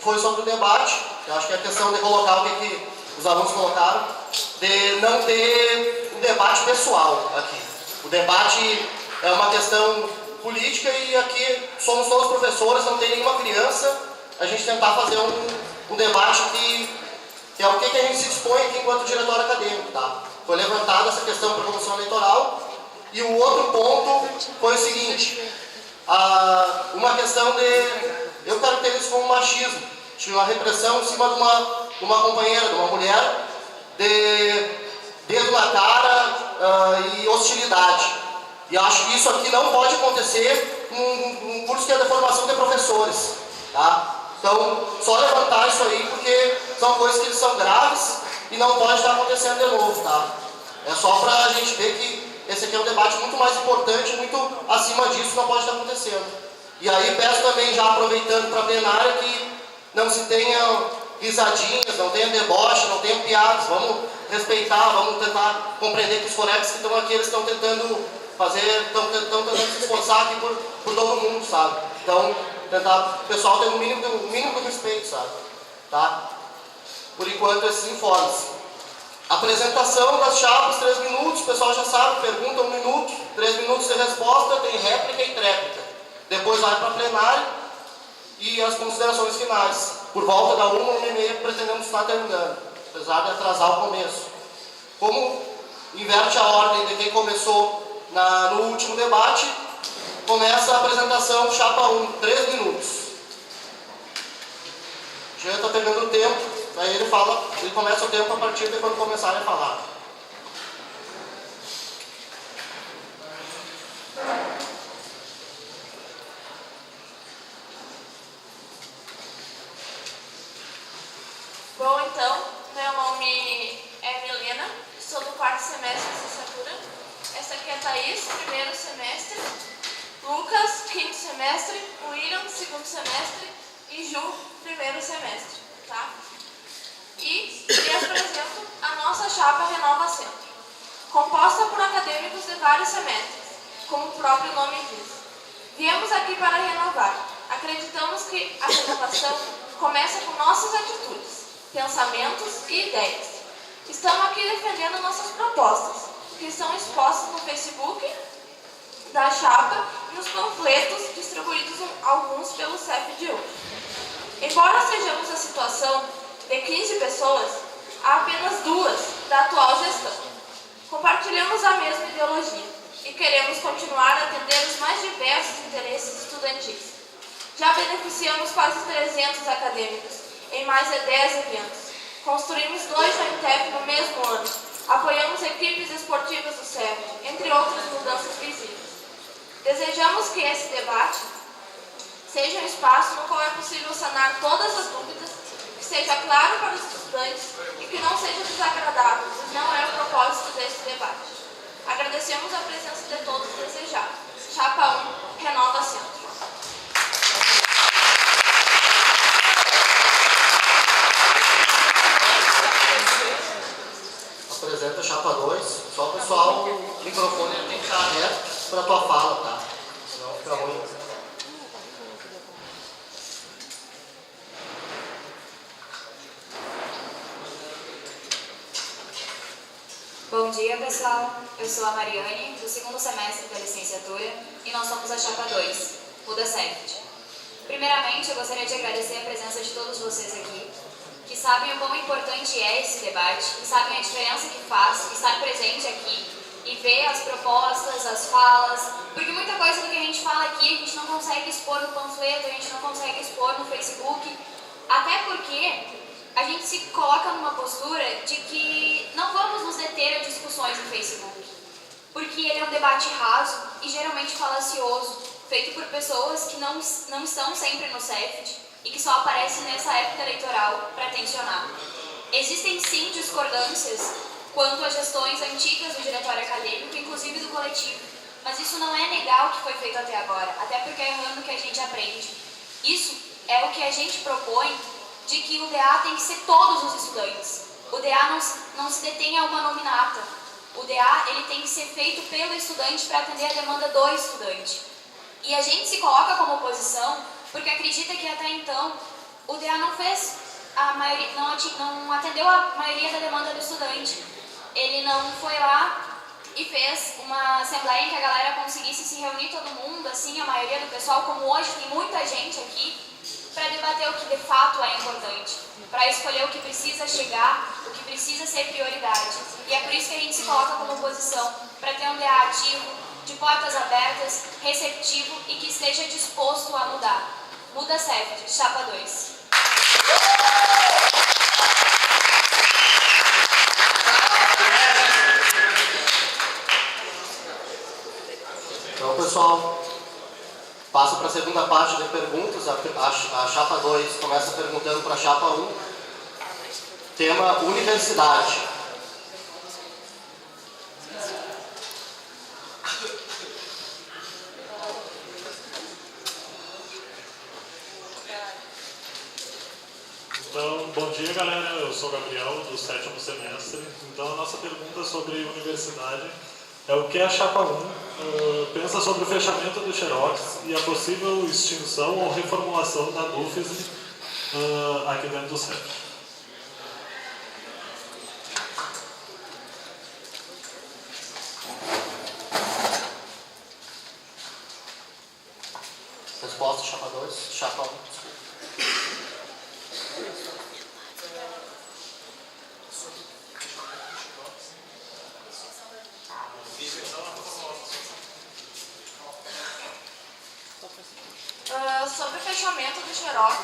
foi sobre o debate. Eu acho que a questão de colocar o que os alunos colocaram, de não ter um debate pessoal aqui. O debate é uma questão política e aqui somos todos professores, não tem nenhuma criança. A gente tentar fazer um debate que é o que a gente se dispõe aqui enquanto diretório acadêmico. Tá? Foi levantada essa questão para a comissão eleitoral. E o outro ponto foi o seguinte, uma questão de... Eu caracterizo isso como machismo. Tinha uma repressão em cima de uma companheira, de uma mulher, de dedo na cara e hostilidade. E acho que isso aqui não pode acontecer num curso que é de formação de professores. Tá? Então, só levantar isso aí, porque são coisas que são graves e não pode estar acontecendo de novo. Tá? É só para a gente ver que esse aqui é um debate muito mais importante, muito acima disso, não pode estar acontecendo. E aí peço também, já aproveitando para a plenária, que não se tenham risadinhas, não tenham deboche, não tenham piadas. Vamos respeitar, vamos tentar compreender que os colegas que estão aqui, eles estão tentando tentando se esforçar aqui por todo mundo, sabe? Então, tentar o pessoal ter um mínimo de respeito, sabe? Tá? Por enquanto, esses informes. Apresentação das chapas, 3 minutos, o pessoal já sabe, pergunta 1 minuto, 3 minutos de resposta, tem réplica e tréplica. Depois vai para a plenária e as considerações finais. Por volta da 1h30 pretendemos estar terminando, apesar de atrasar o começo. Como inverte a ordem de quem começou no último debate, começa a apresentação chapa 1, 3 minutos. Já está pegando o tempo, aí ele começa o tempo a partir de quando começarem a falar. Bom, então, meu nome é Milena, sou do 4º semestre de licenciatura. Essa aqui é a Thaís, 1º semestre, Lucas, 5º semestre, William, 2º semestre e Ju, 1º semestre, tá? E apresento a nossa chapa Renova Centro, composta por acadêmicos de vários semestres, como o próprio nome diz. Viemos aqui para renovar. Acreditamos que a renovação começa com nossas atitudes, pensamentos e ideias. Estamos aqui defendendo nossas propostas, que são expostas no Facebook da chapa e nos panfletos distribuídos alguns pelo CEP de hoje. Embora sejamos a situação de 15 pessoas, há apenas 2 da atual gestão. Compartilhamos a mesma ideologia e queremos continuar a atender os mais diversos interesses estudantis. Já beneficiamos quase 300 acadêmicos em mais de 10 eventos. Construímos 2 UNTEP no mesmo ano. Apoiamos equipes esportivas do CEP, entre outras mudanças visíveis. Desejamos que esse debate seja um espaço no qual é possível sanar todas as dúvidas, que seja claro para os estudantes e que não seja desagradável, pois não é o propósito desse debate. Agradecemos a presença de todos desejados. Chapa 1, Renova Centro. Apresenta a chapa 2, só o pessoal, o microfone tem que estar reto para a tua fala, tá? Senão fica ruim. Bom dia, pessoal. Eu sou a Mariane, do 2º semestre da licenciatura, e nós somos a chapa 2, o da CEFT. Primeiramente, eu gostaria de agradecer a presença de todos vocês aqui, que sabem o quão importante é esse debate, que sabem a diferença que faz estar presente aqui e ver as propostas, as falas, porque muita coisa do que a gente fala aqui a gente não consegue expor no panfleto, a gente não consegue expor no Facebook, até porque a gente se coloca numa postura de que não vamos nos deter a discussões no Facebook, porque ele é um debate raso e geralmente falacioso, feito por pessoas que não estão sempre no CEFT, e que só aparece nessa época eleitoral para tensionar. Existem sim discordâncias quanto a gestões antigas do diretório acadêmico, inclusive do coletivo, mas isso não é negar o que foi feito até agora, até porque é errando que a gente aprende. Isso é o que a gente propõe, de que o DA tem que ser todos os estudantes. O DA não se detém a uma nominata. O DA ele tem que ser feito pelo estudante para atender a demanda do estudante. E a gente se coloca como oposição porque acredita que até então o DA não fez a maioria, não atendeu a maioria da demanda do estudante. Ele não foi lá e fez uma assembleia em que a galera conseguisse se reunir todo mundo, assim, a maioria do pessoal, como hoje tem muita gente aqui, para debater o que de fato é importante, para escolher o que precisa chegar, o que precisa ser prioridade. E é por isso que a gente se coloca como oposição, para ter um DA ativo, de portas abertas, receptivo e que esteja disposto a mudar. Muda CEFT, chapa 2. Então, pessoal, passo para a segunda parte de perguntas. A chapa 2 começa perguntando para a chapa 1. Tema universidade. Então, bom dia, galera. Eu sou o Gabriel, do 7º semestre. Então, a nossa pergunta sobre universidade é o que a chapa 1 pensa sobre o fechamento do Xerox e a possível extinção ou reformulação da DUFES aqui dentro do CEP. Resposta, chapa 2. Chapa 1. Sobre o fechamento do Xerox,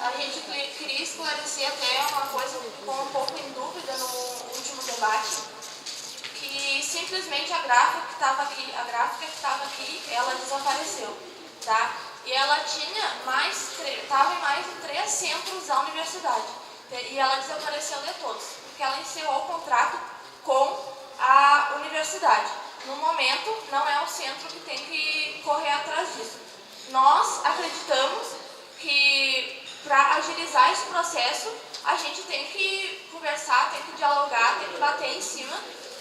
a gente queria esclarecer até uma coisa que ficou um pouco em dúvida no último debate, que simplesmente a gráfica que estava aqui, ela desapareceu, tá? E ela estava em mais de 3 centros da universidade, e ela desapareceu de todos, porque ela encerrou o contrato com a universidade. No momento, não é o centro que tem que correr atrás disso. Nós acreditamos que para agilizar esse processo, a gente tem que conversar, tem que dialogar, tem que bater em cima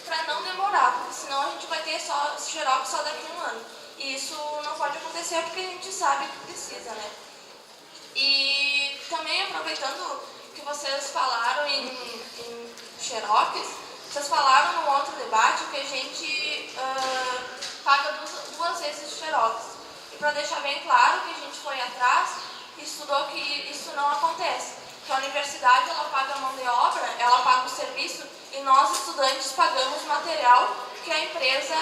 para não demorar, porque senão a gente vai ter só Xerox só daqui a um ano. E isso não pode acontecer porque a gente sabe que precisa, né? E também aproveitando que vocês falaram em Xerox, vocês falaram no outro debate que a gente paga duas vezes de Xerox. E para deixar bem claro que a gente foi atrás e estudou que isso não acontece. Que a universidade ela paga a mão de obra, ela paga o serviço e nós estudantes pagamos o material que a empresa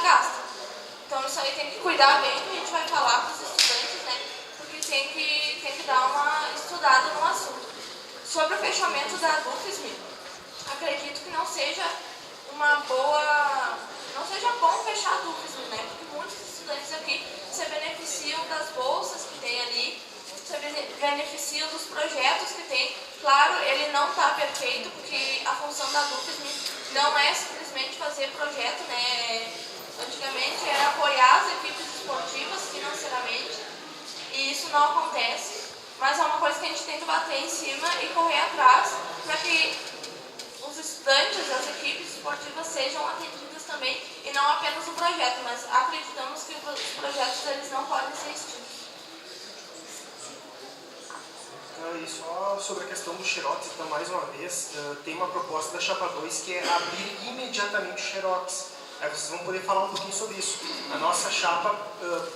gasta. Então isso aí tem que cuidar bem, que a gente vai falar para os estudantes, né? Porque tem que dar uma estudada no assunto. Sobre o fechamento da DUFES, acredito que não seja bom fechar a DUFES, né? Porque muitos estudantes aqui se beneficiam das bolsas que tem ali, se beneficiam dos projetos que tem. Claro, ele não está perfeito, porque a função da DUFES não é simplesmente fazer projeto, né? Antigamente era apoiar as equipes esportivas financeiramente, e isso não acontece, mas é uma coisa que a gente tem que bater em cima e correr atrás para que os estudantes, as equipes esportivas sejam atendidas também, e não apenas o projeto, mas acreditamos que os projetos eles não podem ser extintos. E só sobre a questão do Xerox, então, mais uma vez, tem uma proposta da Chapa 2 que é abrir imediatamente o Xerox. Aí vocês vão poder falar um pouquinho sobre isso. A nossa chapa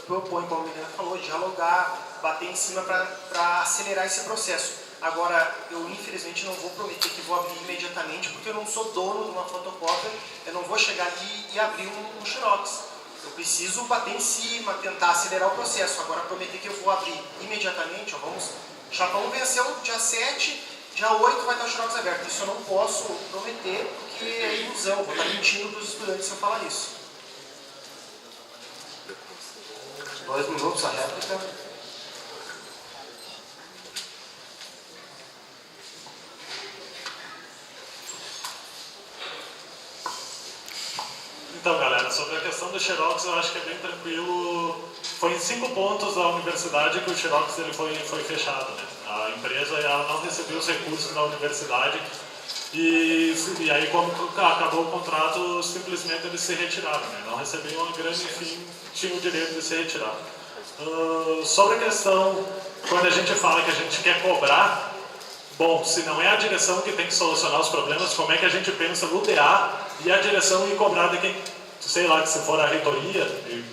propõe, como a Milena falou, dialogar, bater em cima para acelerar esse processo. Agora, eu infelizmente não vou prometer que vou abrir imediatamente, porque eu não sou dono de uma fotocópia, eu não vou chegar ali e abrir um Xerox. Eu preciso bater em cima, tentar acelerar o processo. Agora, prometer que eu vou abrir imediatamente, Chapa 1 venceu dia 7, dia 8 vai estar o Xerox aberto. Isso eu não posso prometer, porque é ilusão, vou estar mentindo para os estudantes se eu falar isso. 2 minutos a réplica. Então, galera, sobre a questão do Xerox, eu acho que é bem tranquilo. Foi em 5 pontos da universidade que o Xerox ele foi fechado, né? A empresa ela não recebeu os recursos da universidade e aí, como acabou o contrato, simplesmente eles se retiraram, né? Não recebiam a grana, enfim, tinham o direito de se retirar. Sobre a questão, quando a gente fala que a gente quer cobrar, bom, se não é a direção que tem que solucionar os problemas, como é que a gente pensa no DA e a direção ir cobrar de quem, sei lá, que se for a reitoria,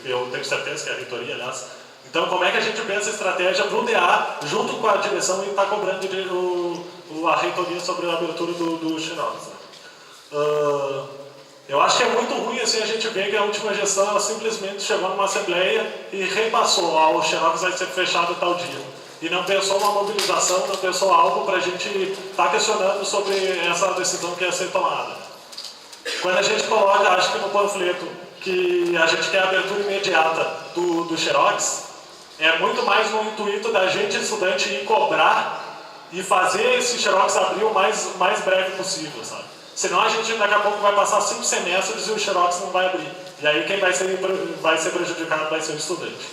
eu tenho certeza que é a reitoria, aliás. Então, como é que a gente pensa a estratégia para o DA, junto com a direção, e está cobrando a reitoria sobre a abertura do Xerox? Eu acho que é muito ruim assim a gente ver que a última gestão ela simplesmente chegou numa assembleia e repassou: o Xerox vai ser fechado tal dia. E não pensou uma mobilização, não pensou algo para a gente estar questionando sobre essa decisão que ia ser tomada. Quando a gente coloca, acho que no panfleto, que a gente quer a abertura imediata do Xerox, é muito mais no intuito da gente, estudante, ir cobrar e fazer esse Xerox abrir o mais breve possível, sabe? Senão a gente daqui a pouco vai passar 5 semestres e o Xerox não vai abrir. E aí quem vai ser prejudicado vai ser o estudante.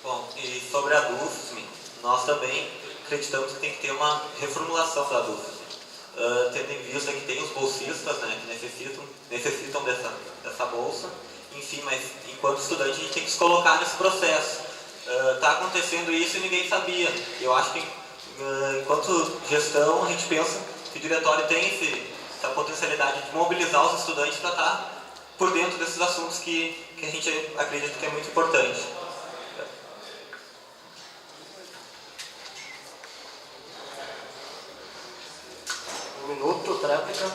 Bom, e sobre a DUFSM, nós também acreditamos que tem que ter uma reformulação da DUFSM. Tendo em vista que tem os bolsistas, né, que necessitam dessa bolsa. Enfim, mas enquanto estudante a gente tem que se colocar nesse processo. Está acontecendo isso e ninguém sabia. Eu acho que enquanto gestão a gente pensa que o diretório tem essa potencialidade de mobilizar os estudantes para estar por dentro desses assuntos que a gente acredita que é muito importante. Um minuto, tréplica.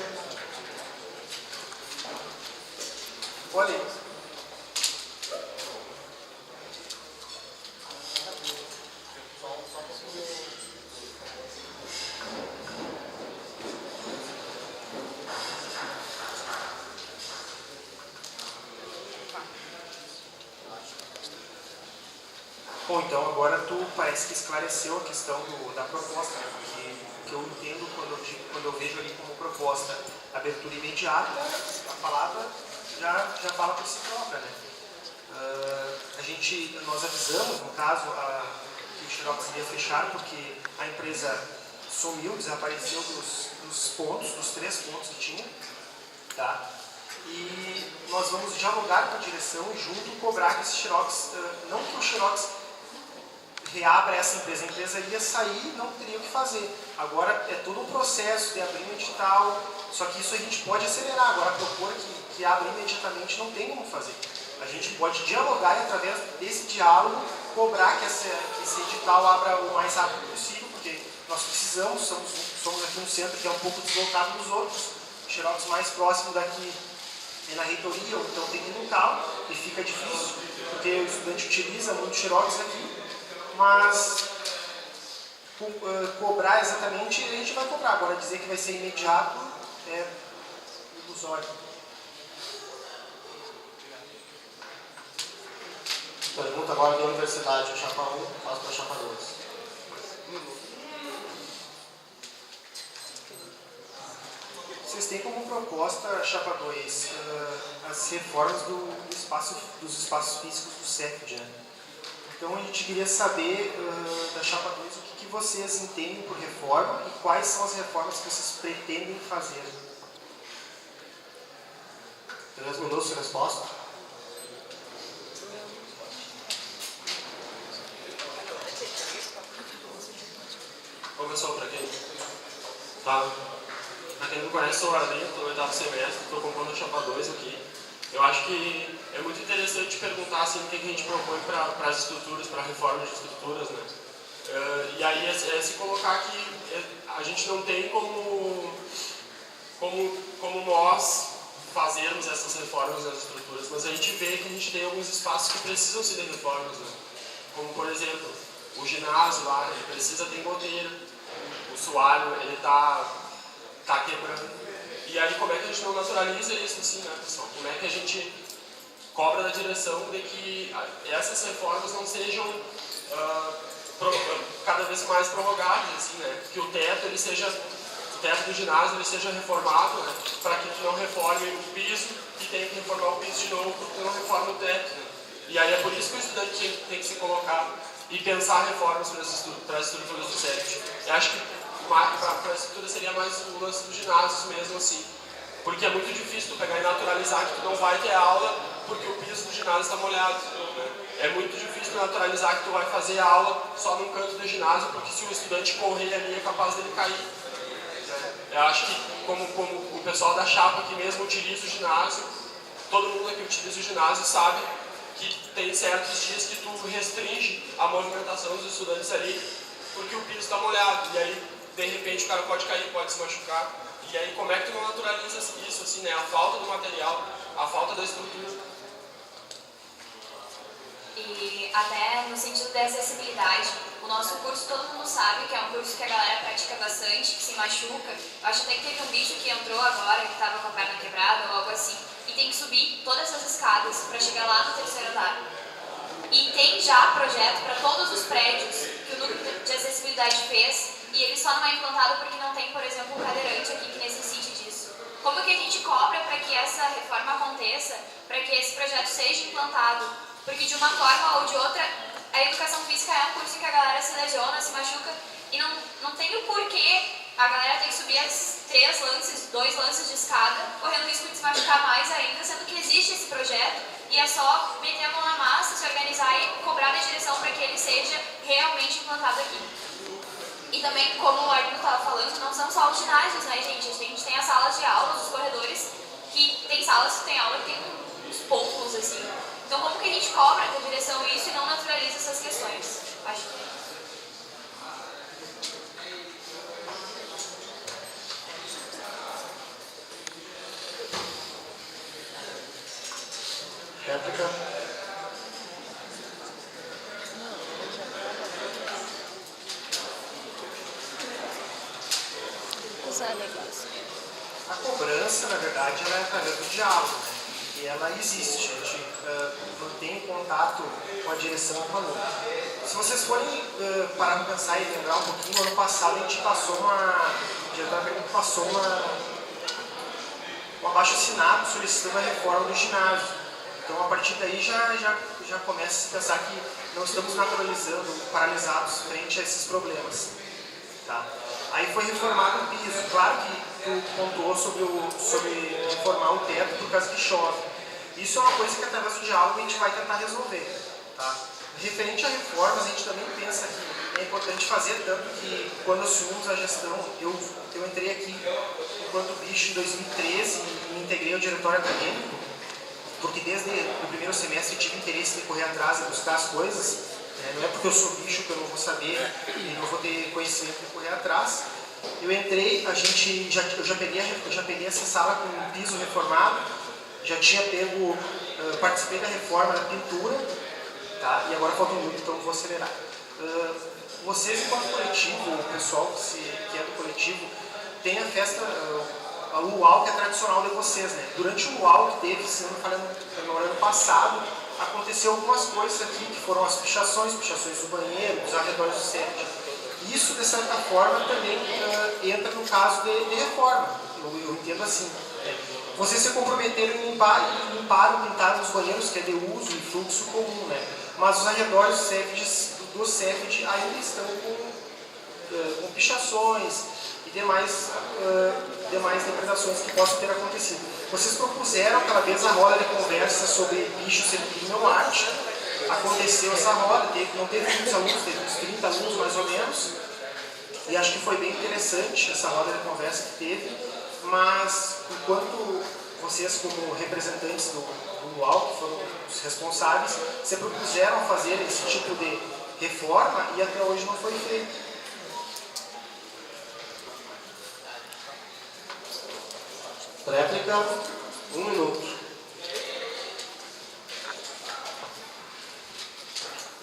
Olha, bom, então agora tu parece que esclareceu a questão da proposta, né? Porque o que eu entendo quando eu vejo ali como proposta abertura imediata, a palavra já fala por si própria, né? Nós avisamos, no caso, que o Xerox iria fechar porque a empresa sumiu, desapareceu dos 3 pontos que tinha, tá? E nós vamos dialogar com a direção e junto cobrar que esse Xerox, não que o Xerox reabra essa empresa, a empresa ia sair, não teria o que fazer. Agora é todo um processo de abrir um edital, só que isso a gente pode acelerar. Agora propor que abra imediatamente não tem como fazer. A gente pode dialogar e através desse diálogo cobrar que esse edital abra o mais rápido possível, porque nós precisamos, somos aqui no centro que é um pouco deslocado dos outros, o Xerox mais próximo daqui é na reitoria, ou então tem que ir no local, e fica difícil, porque o estudante utiliza muito Xerox aqui, mas cobrar exatamente, a gente vai cobrar. Agora dizer que vai ser imediato é ilusório. Pergunta agora da Universidade, a chapa 1, passo para a chapa 2. Vocês têm como proposta, chapa 2, as reformas dos espaços físicos do CEFD, né? Então a gente queria saber da chapa 2 o que vocês entendem por reforma e quais são as reformas que vocês pretendem fazer. 3 minutos de resposta. Bom, pessoal, para quem não conhece, sou o Arlindo, estou no 8º semestre, estou compondo a chapa 2 aqui. Eu acho que é muito interessante perguntar assim, o que a gente propõe para as estruturas, para a reforma de estruturas, né? E aí é se colocar que a gente não tem como nós fazermos essas reformas nas estruturas, mas a gente vê que a gente tem alguns espaços que precisam ser de reformas, né? Como, por exemplo, o ginásio lá, ele precisa ter goteira, o suário, ele tá quebrando. E aí, como é que a gente não naturaliza isso assim, né, pessoal? Como é que a gente cobra da direção de que essas reformas não sejam cada vez mais prorrogadas, assim, né? Que o teto do ginásio ele seja reformado, né? Para que tu não reforme o piso e tenha que reformar o piso de novo porque tu não reforma o teto, né? E aí é por isso que o estudante tem que se colocar e pensar reformas para as estruturas do CEFD. Eu acho que para a estrutura seria mais o lance dos ginásios mesmo assim, porque é muito difícil tu pegar e naturalizar que tu não vai ter aula porque o piso do ginásio está molhado, né? É muito difícil naturalizar que tu vai fazer a aula só num canto do ginásio, porque se o estudante correr ali é capaz dele cair. Eu acho que como o pessoal da chapa que mesmo utiliza o ginásio, todo mundo aqui utiliza o ginásio sabe que tem certos dias que tu restringe a movimentação dos estudantes ali, porque o piso está molhado, e aí de repente o cara pode cair, pode se machucar. E aí como é que tu não naturaliza isso, assim, né? A falta do material, a falta da estrutura. E até no sentido da acessibilidade, o nosso curso todo mundo sabe que é um curso que a galera pratica bastante, que se machuca. Eu acho até que teve um bicho que entrou agora, que estava com a perna quebrada ou algo assim, e tem que subir todas essas escadas para chegar lá no terceiro andar. E tem já projeto para todos os prédios que o núcleo de acessibilidade fez, e ele só não é implantado porque não tem, por exemplo, um cadeirante aqui que necessite disso. Como que a gente cobra para que essa reforma aconteça, para que esse projeto seja implantado? Porque de uma forma ou de outra, a educação física é um curso que a galera se lesiona, se machuca, e não tem o porquê a galera tem que subir as 2 lances de escada, correndo o risco de se machucar mais ainda, sendo que existe esse projeto, e é só meter a mão na massa, se organizar e cobrar da direção para que ele seja realmente implantado aqui. E também, como o Arlindo estava falando, não são só os ginásios, né, gente? A gente tem as salas de aula, os corredores, que tem salas que tem aula que tem uns poucos, assim. Então, como que a gente cobra da direção isso e não naturaliza essas questões? Acho que... Réplica. A cobrança, na verdade, ela é através do diálogo, né? E ela existe, a gente mantém contato com a direção e com o aluno. Se vocês forem parar para pensar e lembrar um pouquinho, no ano passado a gente passou um abaixo-assinado solicitando a reforma do ginásio. Então, a partir daí já começa a se pensar que não estamos naturalizando, paralisados frente a esses problemas. Tá? Aí foi reformado o piso. Claro que tu pontuou sobre reformar o teto por causa que chove. Isso é uma coisa que através do diálogo a gente vai tentar resolver. Tá? Referente a reformas, a gente também pensa que é importante fazer, tanto que quando assumimos a gestão, eu entrei aqui enquanto bicho em 2013 e me integrei ao diretório acadêmico, porque desde o primeiro semestre tive interesse de correr atrás e buscar as coisas. Não é porque eu sou bicho que eu não vou saber e não vou ter conhecimento de correr atrás. Eu entrei, eu já peguei essa sala com um piso reformado, já tinha participei da reforma da pintura, tá? E agora falta muito, então vou acelerar. Vocês, enquanto coletivo, o pessoal que é do coletivo, tem a festa, a luau, que é tradicional de vocês, né? Durante o luau que teve, se não me falando, no ano passado, aconteceu algumas coisas aqui, que foram as pichações do banheiro, dos arredores do CEPT. Isso, de certa forma, também entra no caso de reforma. Eu entendo assim. Vocês se comprometeram em limpar ou pintar os banheiros, que é de uso e fluxo comum, né? Mas os arredores do CEPT ainda estão com pichações e demais depredações que possam ter acontecido. Vocês propuseram aquela vez a roda de conversa sobre bicho ser crime ou arte. Aconteceu essa roda, não teve muitos alunos, teve uns 30 alunos mais ou menos, e acho que foi bem interessante essa roda de conversa que teve, mas enquanto vocês, como representantes do UAU, que foram os responsáveis, se propuseram a fazer esse tipo de reforma e até hoje não foi feito. Réplica, 1 minuto.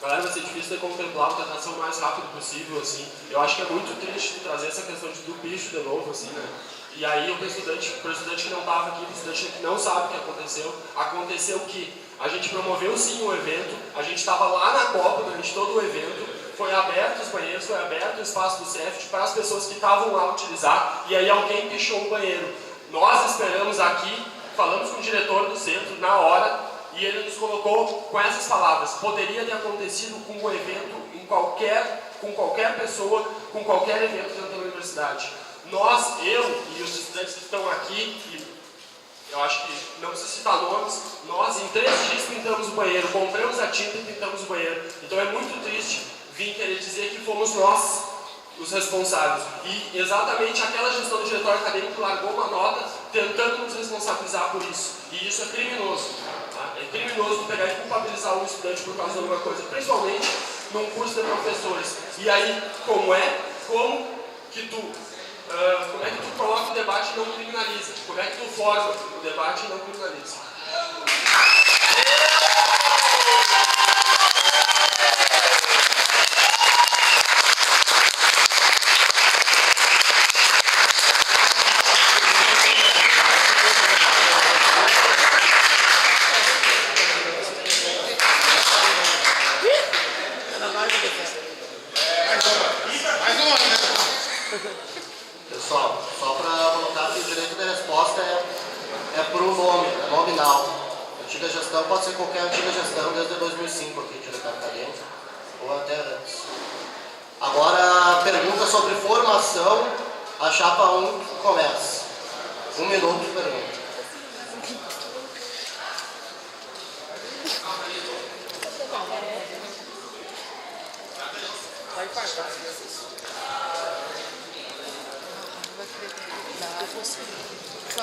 Galera, vai ser difícil de contemplar, vou tentar ser o mais rápido possível, assim. Eu acho que é muito triste trazer essa questão do bicho de novo, assim, né? E aí, pro estudante que não estava aqui, pro estudante que não sabe o que aconteceu que a gente promoveu sim o evento, a gente estava lá na Copa durante todo o evento, foi aberto os banheiros, foi aberto o espaço do CEFT para as pessoas que estavam lá utilizar, e aí alguém pichou um banheiro. Nós esperamos aqui, falamos com o diretor do centro na hora, e ele nos colocou com essas palavras: poderia ter acontecido com o evento, com qualquer pessoa, com qualquer evento dentro da universidade. Eu e os estudantes que estão aqui, Eu acho que não precisa citar nomes. Nós, em 3 dias, pintamos o banheiro, compramos a tinta e pintamos o banheiro. Então é muito triste vir querer dizer que fomos nós os responsáveis. E exatamente aquela gestão do diretório acadêmico largou uma nota tentando nos responsabilizar por isso. E isso é criminoso. Tá? É criminoso pegar e culpabilizar um estudante por causa de alguma coisa, principalmente num curso de professores. E aí, como que tu coloca o debate e não criminaliza? Como é que tu forma o debate e não criminaliza? Pessoal, só para colocar que o direito de resposta é por um nome, é nominal. Antiga gestão pode ser qualquer antiga gestão desde 2005 aqui, diretório acadêmico, ou até antes. Agora, pergunta sobre formação, a chapa 1 começa. 1 minuto de pergunta.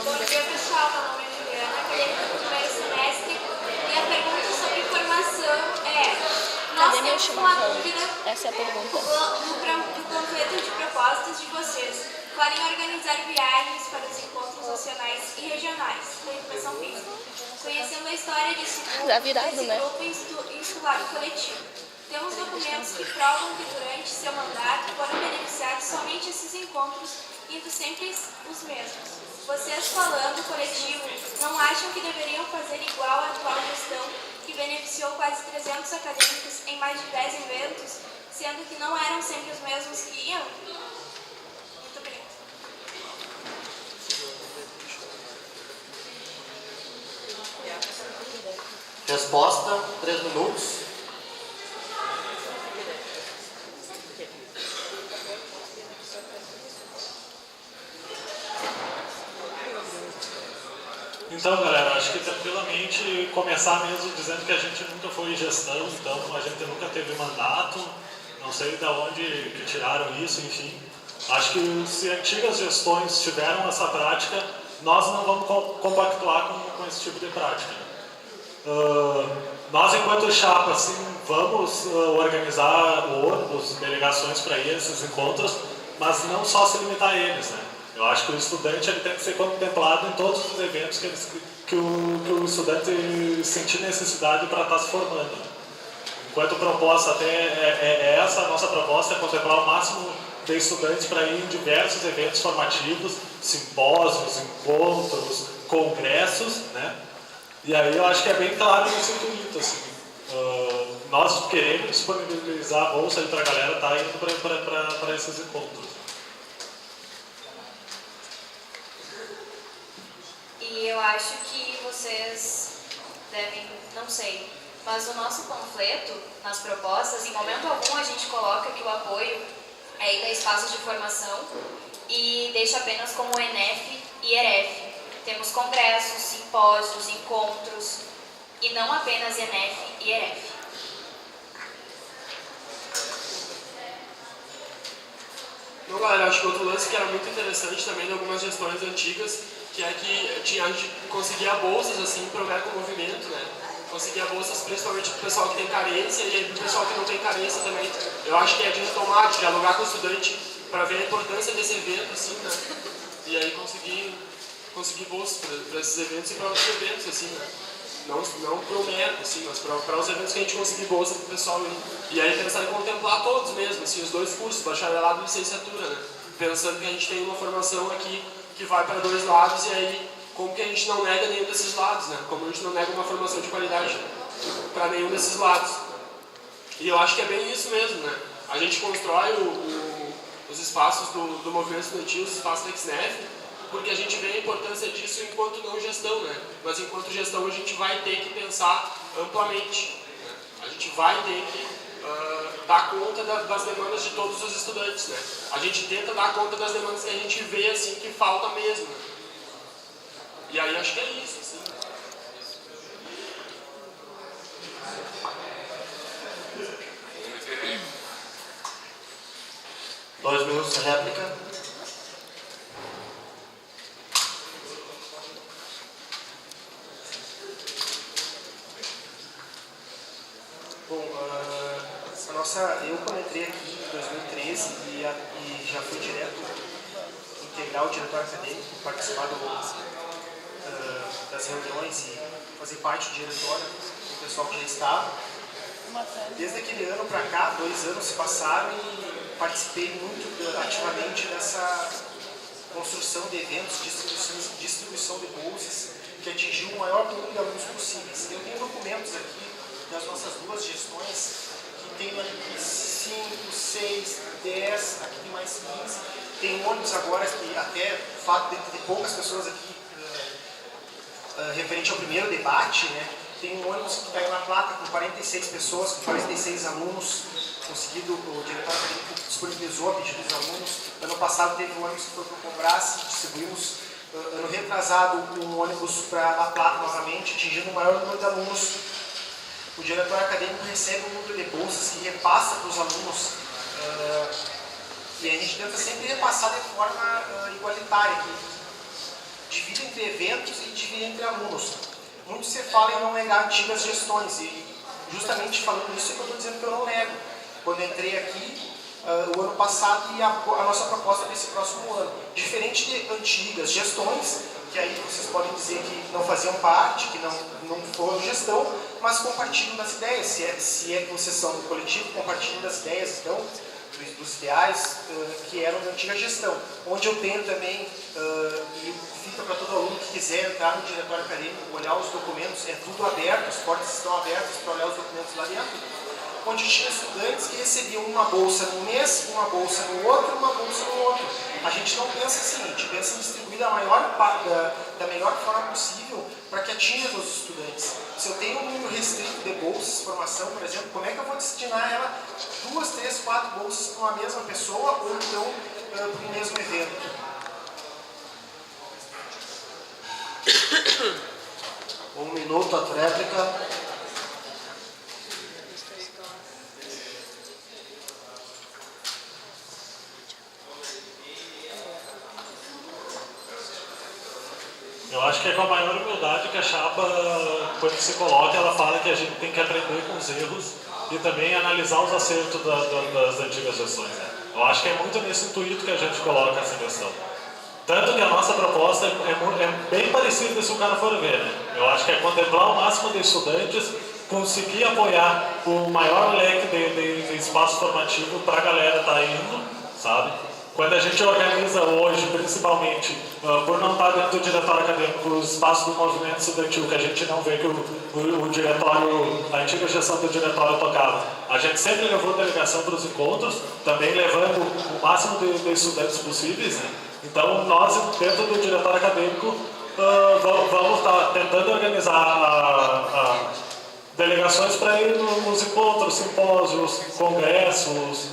Bom dia, pessoal. Meu nome é Juliana, acadêmica do primeiro semestre. E a pergunta sobre formação é: nós temos uma dúvida Essa é a pergunta. no conceito de propostas de vocês. Podem organizar viagens para os encontros nacionais e regionais com educação física, conhecendo a história desse grupo insular coletivo. Temos documentos que provam que durante seu mandato foram beneficiados somente esses encontros, indo sempre os mesmos. Vocês, falando coletivo, não acham que deveriam fazer igual à atual gestão, que beneficiou quase 300 acadêmicos em mais de 10 eventos, sendo que não eram sempre os mesmos que iam? Muito obrigada. Resposta, 3 minutos. Então, galera, acho que tranquilamente começar mesmo dizendo que a gente nunca foi gestão, então a gente nunca teve mandato, não sei de onde que tiraram isso, enfim. Acho que se antigas gestões tiveram essa prática, nós não vamos compactuar com esse tipo de prática. Nós, enquanto chapa, assim, vamos organizar ônibus, delegações para ir a esses encontros, mas não só se limitar a eles, né? Eu acho que o estudante ele tem que ser contemplado em todos os eventos que o estudante sentir necessidade para estar se formando. Enquanto proposta até é essa, a nossa proposta é contemplar o máximo de estudantes para ir em diversos eventos formativos, simpósios, encontros, congressos, né? E aí eu acho que é bem claro nesse intuito, assim. Nós queremos disponibilizar a bolsa para a galera estar indo para esses encontros. E eu acho que vocês devem, não sei, mas o nosso panfleto, nas propostas, em momento algum a gente coloca que o apoio é ir a espaços de formação e deixa apenas como ENEF e EREF. Temos congressos, simpósios, encontros e não apenas ENEF e EREF. Não, galera, acho que outro lance que era muito interessante também de algumas gestões antigas, que é que a gente conseguia bolsas assim para o movimento, né? Conseguia bolsas principalmente para o pessoal que tem carência e aí para o pessoal que não tem carência também. Eu acho que é de retomar, de dialogar com o estudante para ver a importância desse evento, assim, né? E aí conseguir bolsas para esses eventos e para outros eventos, assim, né? Não para o mérito, assim, mas para os eventos que a gente conseguir bolsa para o pessoal ir. E aí pensar em contemplar todos mesmo, assim, os dois cursos, bacharelado e licenciatura, né? Pensando que a gente tem uma formação aqui que vai para 2 lados e aí como que a gente não nega nenhum desses lados, né? Como a gente não nega uma formação de qualidade para nenhum desses lados. E eu acho que é bem isso mesmo, né? A gente constrói os espaços do movimento estudantil, os espaços da XNEF, porque a gente vê a importância disso enquanto não gestão, né? Mas enquanto gestão a gente vai ter que pensar amplamente, né? A gente vai ter que dar conta das demandas de todos os estudantes, né? A gente tenta dar conta das demandas que a gente vê assim que falta mesmo, né? E aí acho que é isso, assim. Dois minutos de réplica. Bom, eu quando entrei aqui em 2013 e já fui direto integrar o diretório acadêmico, participar das reuniões e fazer parte do diretório do pessoal que já estava. Desde aquele ano para cá, 2 anos se passaram e participei muito ativamente dessa construção de eventos, distribuição de bolsas que atingiu o maior número de alunos possíveis. Eu tenho documentos aqui das nossas 2 gestões que tem aqui 5, 6, 10, aqui tem mais 15. Tem ônibus agora que até o fato de poucas pessoas aqui referente ao primeiro debate, né? Tem um ônibus que caiu na placa com 46 pessoas, com 46 alunos, o diretório acadêmico disponibilizou a pedido dos alunos. Ano passado teve um ônibus que foi para o Combrace, distribuímos, ano retrasado, um ônibus para La Plata novamente, atingindo o maior número de alunos. O diretório acadêmico recebe um número de bolsas que repassa para os alunos e a gente tenta sempre repassar de forma igualitária, que divide entre eventos e divide entre alunos. Muito se fala em não negar antigas gestões e justamente falando isso é que eu estou dizendo que eu não nego. Quando eu entrei aqui, o ano passado e a nossa proposta para esse próximo ano. Diferente de antigas gestões, que aí vocês podem dizer que não faziam parte, que não foram gestão, mas compartilham das ideias. Se é que vocês são do coletivo, compartilham das ideias, então, dos ideais que eram da antiga gestão. Onde eu tenho também, e fica para todo aluno que quiser entrar no diretório acadêmico, olhar os documentos, é tudo aberto, as portas estão abertas para olhar os documentos lá dentro. Onde tinha estudantes que recebiam uma bolsa num mês, uma bolsa no outro e uma bolsa no outro. A gente não pensa assim, a gente pensa em distribuir da melhor forma possível para que atinja todos os estudantes. Se eu tenho um número restrito de bolsas, formação, por exemplo, como é que eu vou destinar ela 2, 3, 4 bolsas para uma mesma pessoa ou então para o mesmo evento? Um minuto a réplica. Eu acho que é com a maior humildade que a chapa, quando se coloca, ela fala que a gente tem que aprender com os erros e também analisar os acertos das antigas gestões. Eu acho que é muito nesse intuito que a gente coloca essa questão. Tanto que a nossa proposta é bem parecida se o cara for ver, né? Eu acho que é contemplar o máximo de estudantes, conseguir apoiar o maior leque de espaço formativo para a galera estar indo, sabe? Quando a gente organiza hoje, principalmente, por não estar dentro do diretório acadêmico, o espaço do movimento estudantil, que a gente não vê que o diretório, a antiga gestão do diretório tocava, a gente sempre levou delegação para os encontros, também levando o máximo de estudantes possíveis, né? Então, nós, dentro do diretório acadêmico, vamos estar tentando organizar delegações para ir nos encontros, simpósios, congressos,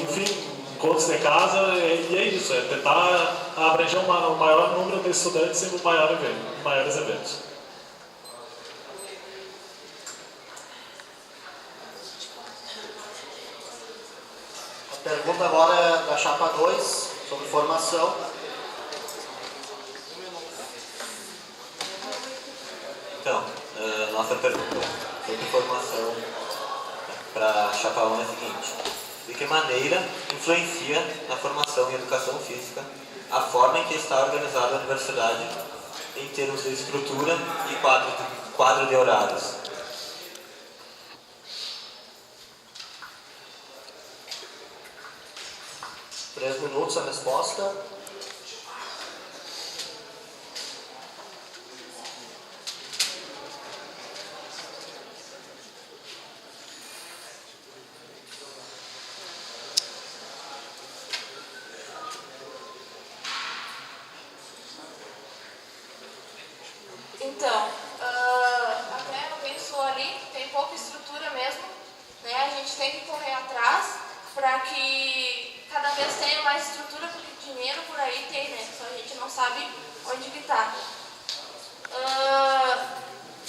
enfim, encontros de casa, e é isso, é tentar abranger o maior número de estudantes em maiores eventos. A pergunta agora é da chapa 2, sobre formação. Então, nossa pergunta sobre formação para a chapa 1 é a seguinte: de que maneira influencia na formação em educação física a forma em que está organizada a universidade em termos de estrutura e quadro de horários? Três minutos a resposta. Então, até eu penso ali, tem pouca estrutura mesmo, né? A gente tem que correr atrás para que cada vez tenha mais estrutura, porque dinheiro por aí tem, né? Só a gente não sabe onde que tá.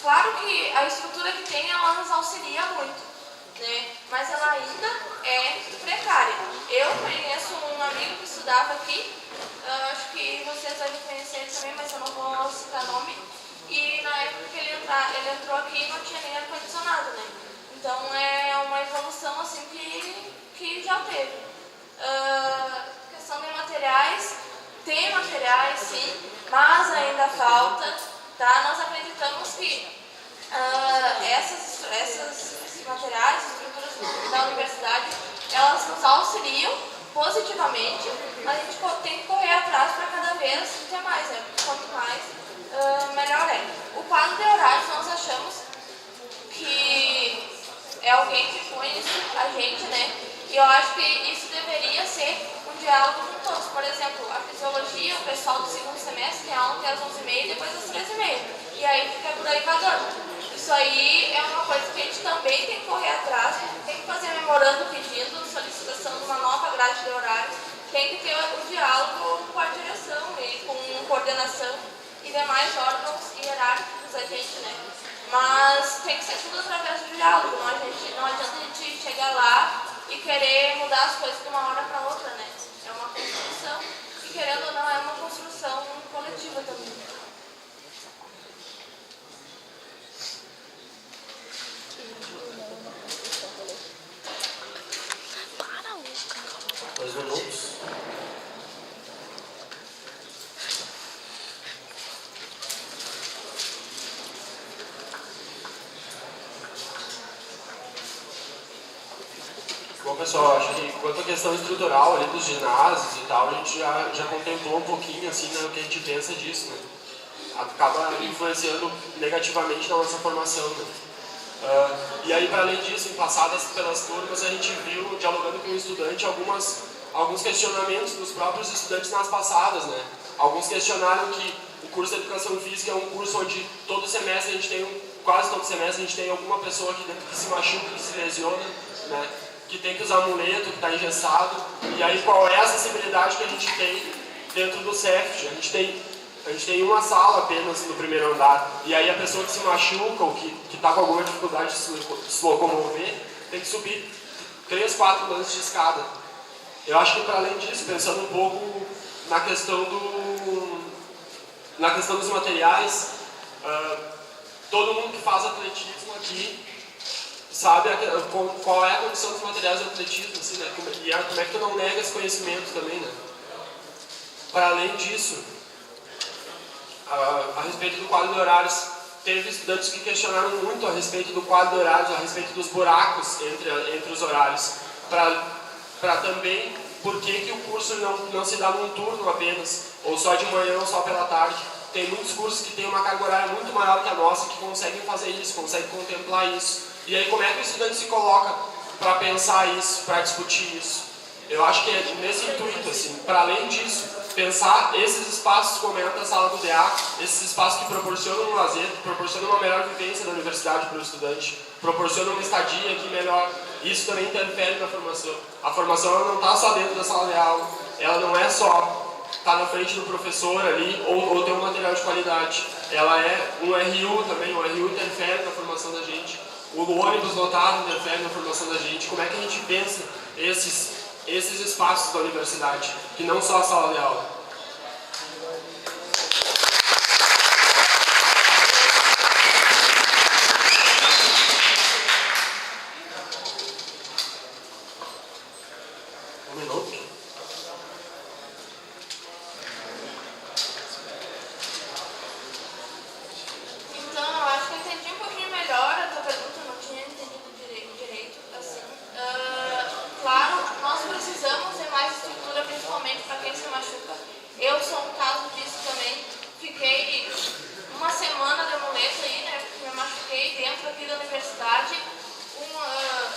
Claro que a estrutura que tem, ela nos auxilia muito, né? Mas ela ainda é precária. Eu conheço um amigo que estudava aqui, acho que vocês devem conhecer ele também, mas eu não vou citar nome. E na época que ele entrou aqui não tinha nem ar-condicionado, né? Então é uma evolução assim que já teve. Questão de materiais, tem materiais sim, mas ainda falta, tá? Nós acreditamos que esses materiais, estruturas da universidade, elas nos auxiliam positivamente, mas a gente tem que correr atrás para cada vez ter mais, né? Quanto mais, melhor é. O quadro de horários nós achamos que é alguém que põe isso a gente, né? E eu acho que isso deveria ser um diálogo com todos. Por exemplo, a fisiologia, o pessoal do segundo semestre tem aula até às 11h30 e depois às 13h30. E aí fica por aí vagando. Isso aí é uma coisa que a gente também tem que correr atrás, tem que fazer memorando pedindo, solicitação de uma nova grade de horários, tem que ter o diálogo com a direção e com coordenação e demais órgãos hierárquicos da gente, né? Mas tem que ser tudo através do diálogo, não adianta a gente chegar lá e querer mudar as coisas de uma hora para outra, né? É uma construção e, querendo ou não, é uma construção coletiva também. 2 minutos. Bom, pessoal, acho que quanto à questão estrutural ali dos ginásios e tal, a gente já contemplou um pouquinho, assim, né, o que a gente pensa disso, né? Acaba influenciando negativamente na nossa formação, né? E aí, para além disso, em passadas pelas turmas, a gente viu, dialogando com o estudante, alguns questionamentos dos próprios estudantes nas passadas, né? Alguns questionaram que o curso de Educação Física é um curso onde todo semestre a gente tem, quase todo semestre a gente tem alguma pessoa aqui dentro que se machuca, que se lesiona, né? Que tem que usar amuleto, que está engessado. E aí, qual é a acessibilidade que a gente tem dentro do CEFT? A gente tem uma sala apenas no primeiro andar, e aí a pessoa que se machuca ou que está com alguma dificuldade de se locomover tem que subir 3, 4 lances de escada. Eu acho que, para além disso, pensando um pouco na questão dos materiais, todo mundo que faz atletismo aqui sabe qual é a condição dos materiais do atletismo, assim, né? E como é que tu não nega esse conhecimento também, né? Para além disso, a respeito do quadro de horários, teve estudantes que questionaram muito a respeito do quadro de horários, a respeito dos buracos entre os horários, para também por que o curso não se dá num turno apenas, ou só de manhã ou só pela tarde. Tem muitos cursos que têm uma carga horária muito maior que a nossa, que conseguem fazer isso, conseguem contemplar isso. E aí, como é que o estudante se coloca para pensar isso, para discutir isso? Eu acho que é nesse intuito, assim, para além disso, pensar esses espaços como é a sala do DA, esses espaços que proporcionam um lazer, que proporcionam uma melhor vivência da universidade para o estudante, proporcionam uma estadia aqui melhor. Isso também interfere na formação. A formação ela não está só dentro da sala de aula, ela não é só estar na frente do professor ali ou ter um material de qualidade. Ela é um RU também, o RU interfere na formação da gente. O ônibus lotado interfere na formação da gente. Como é que a gente pensa esses espaços da universidade, que não só a sala de aula? Um minuto. Então, eu acho que eu entendi um pouquinho melhor a tua pergunta, eu não tinha entendido direito, assim. Claro, nós precisamos de mais estrutura, principalmente para quem se machuca. Eu sou um caso disso também. Fiquei uma semana de muleta aí, né? Me machuquei dentro aqui da universidade,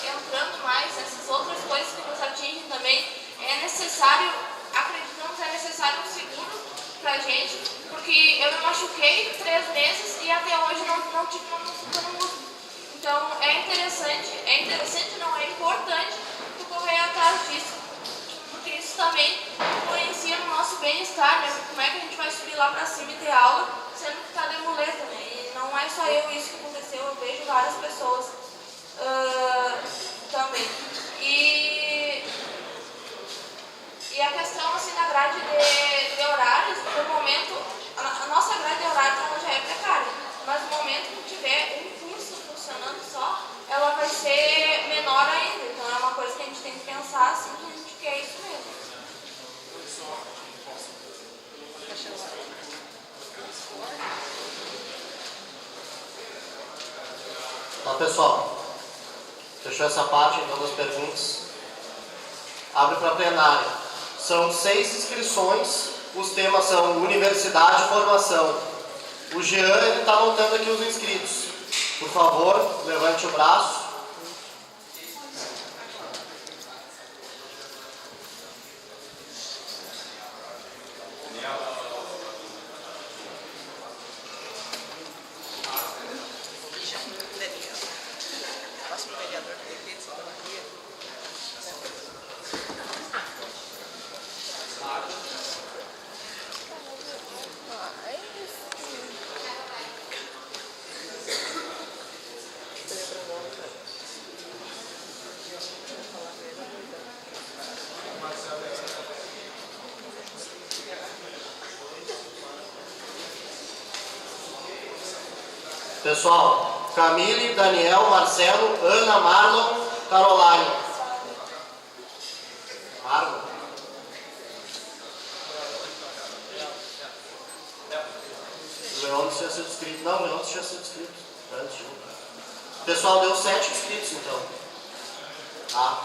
entrando mais nessas outras coisas que nos atingem também. É necessário, acreditamos, é necessário um seguro pra gente, porque eu me machuquei 3 meses e até hoje não tive uma consulta no músculo. Então é interessante não, é importante tu correr atrás disso, porque isso também influencia no nosso bem-estar, né? Como é que a gente vai subir lá pra cima e ter aula, sendo que tá demorando muleta, né? E não é só eu isso que aconteceu, eu vejo várias pessoas também. E a questão assim da grade de horários, no momento, a nossa grade de horários ela já é precária, mas no momento que tiver um curso funcionando só, ela vai ser menor ainda. Então é uma coisa que a gente tem que pensar assim, que a gente quer isso mesmo. Tá, pessoal? Fechou essa parte então das perguntas. Abre para a plenária. São 6 inscrições. Os temas são universidade e formação. O Jean está anotando aqui os inscritos. Por favor, levante o braço. Pessoal, Camille, Daniel, Marcelo, Ana, Marlon, Caroline. Marlon. Leandro tinha sido inscrito. Não, Leandro tinha sido inscrito. Antes. Pessoal, deu 7 inscritos então. Tá?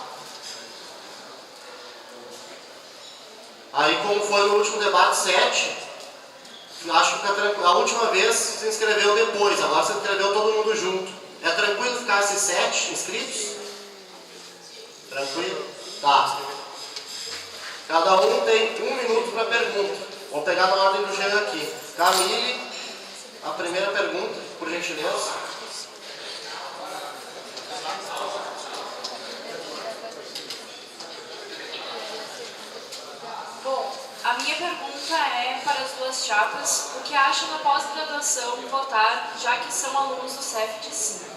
Aí, como foi no último debate 7, acho que fica tranquilo. A última vez se inscreveu depois, agora se inscreveu todo mundo junto. É tranquilo ficar esses 7 inscritos? Tranquilo? Tá. Cada um tem 1 minuto para pergunta. Vamos pegar na ordem do Jean aqui. Camille, a primeira pergunta, por gentileza. Bom, a minha pergunta é para as duas chapas: o que acham da pós-graduação votar, já que são alunos do CEFT 5?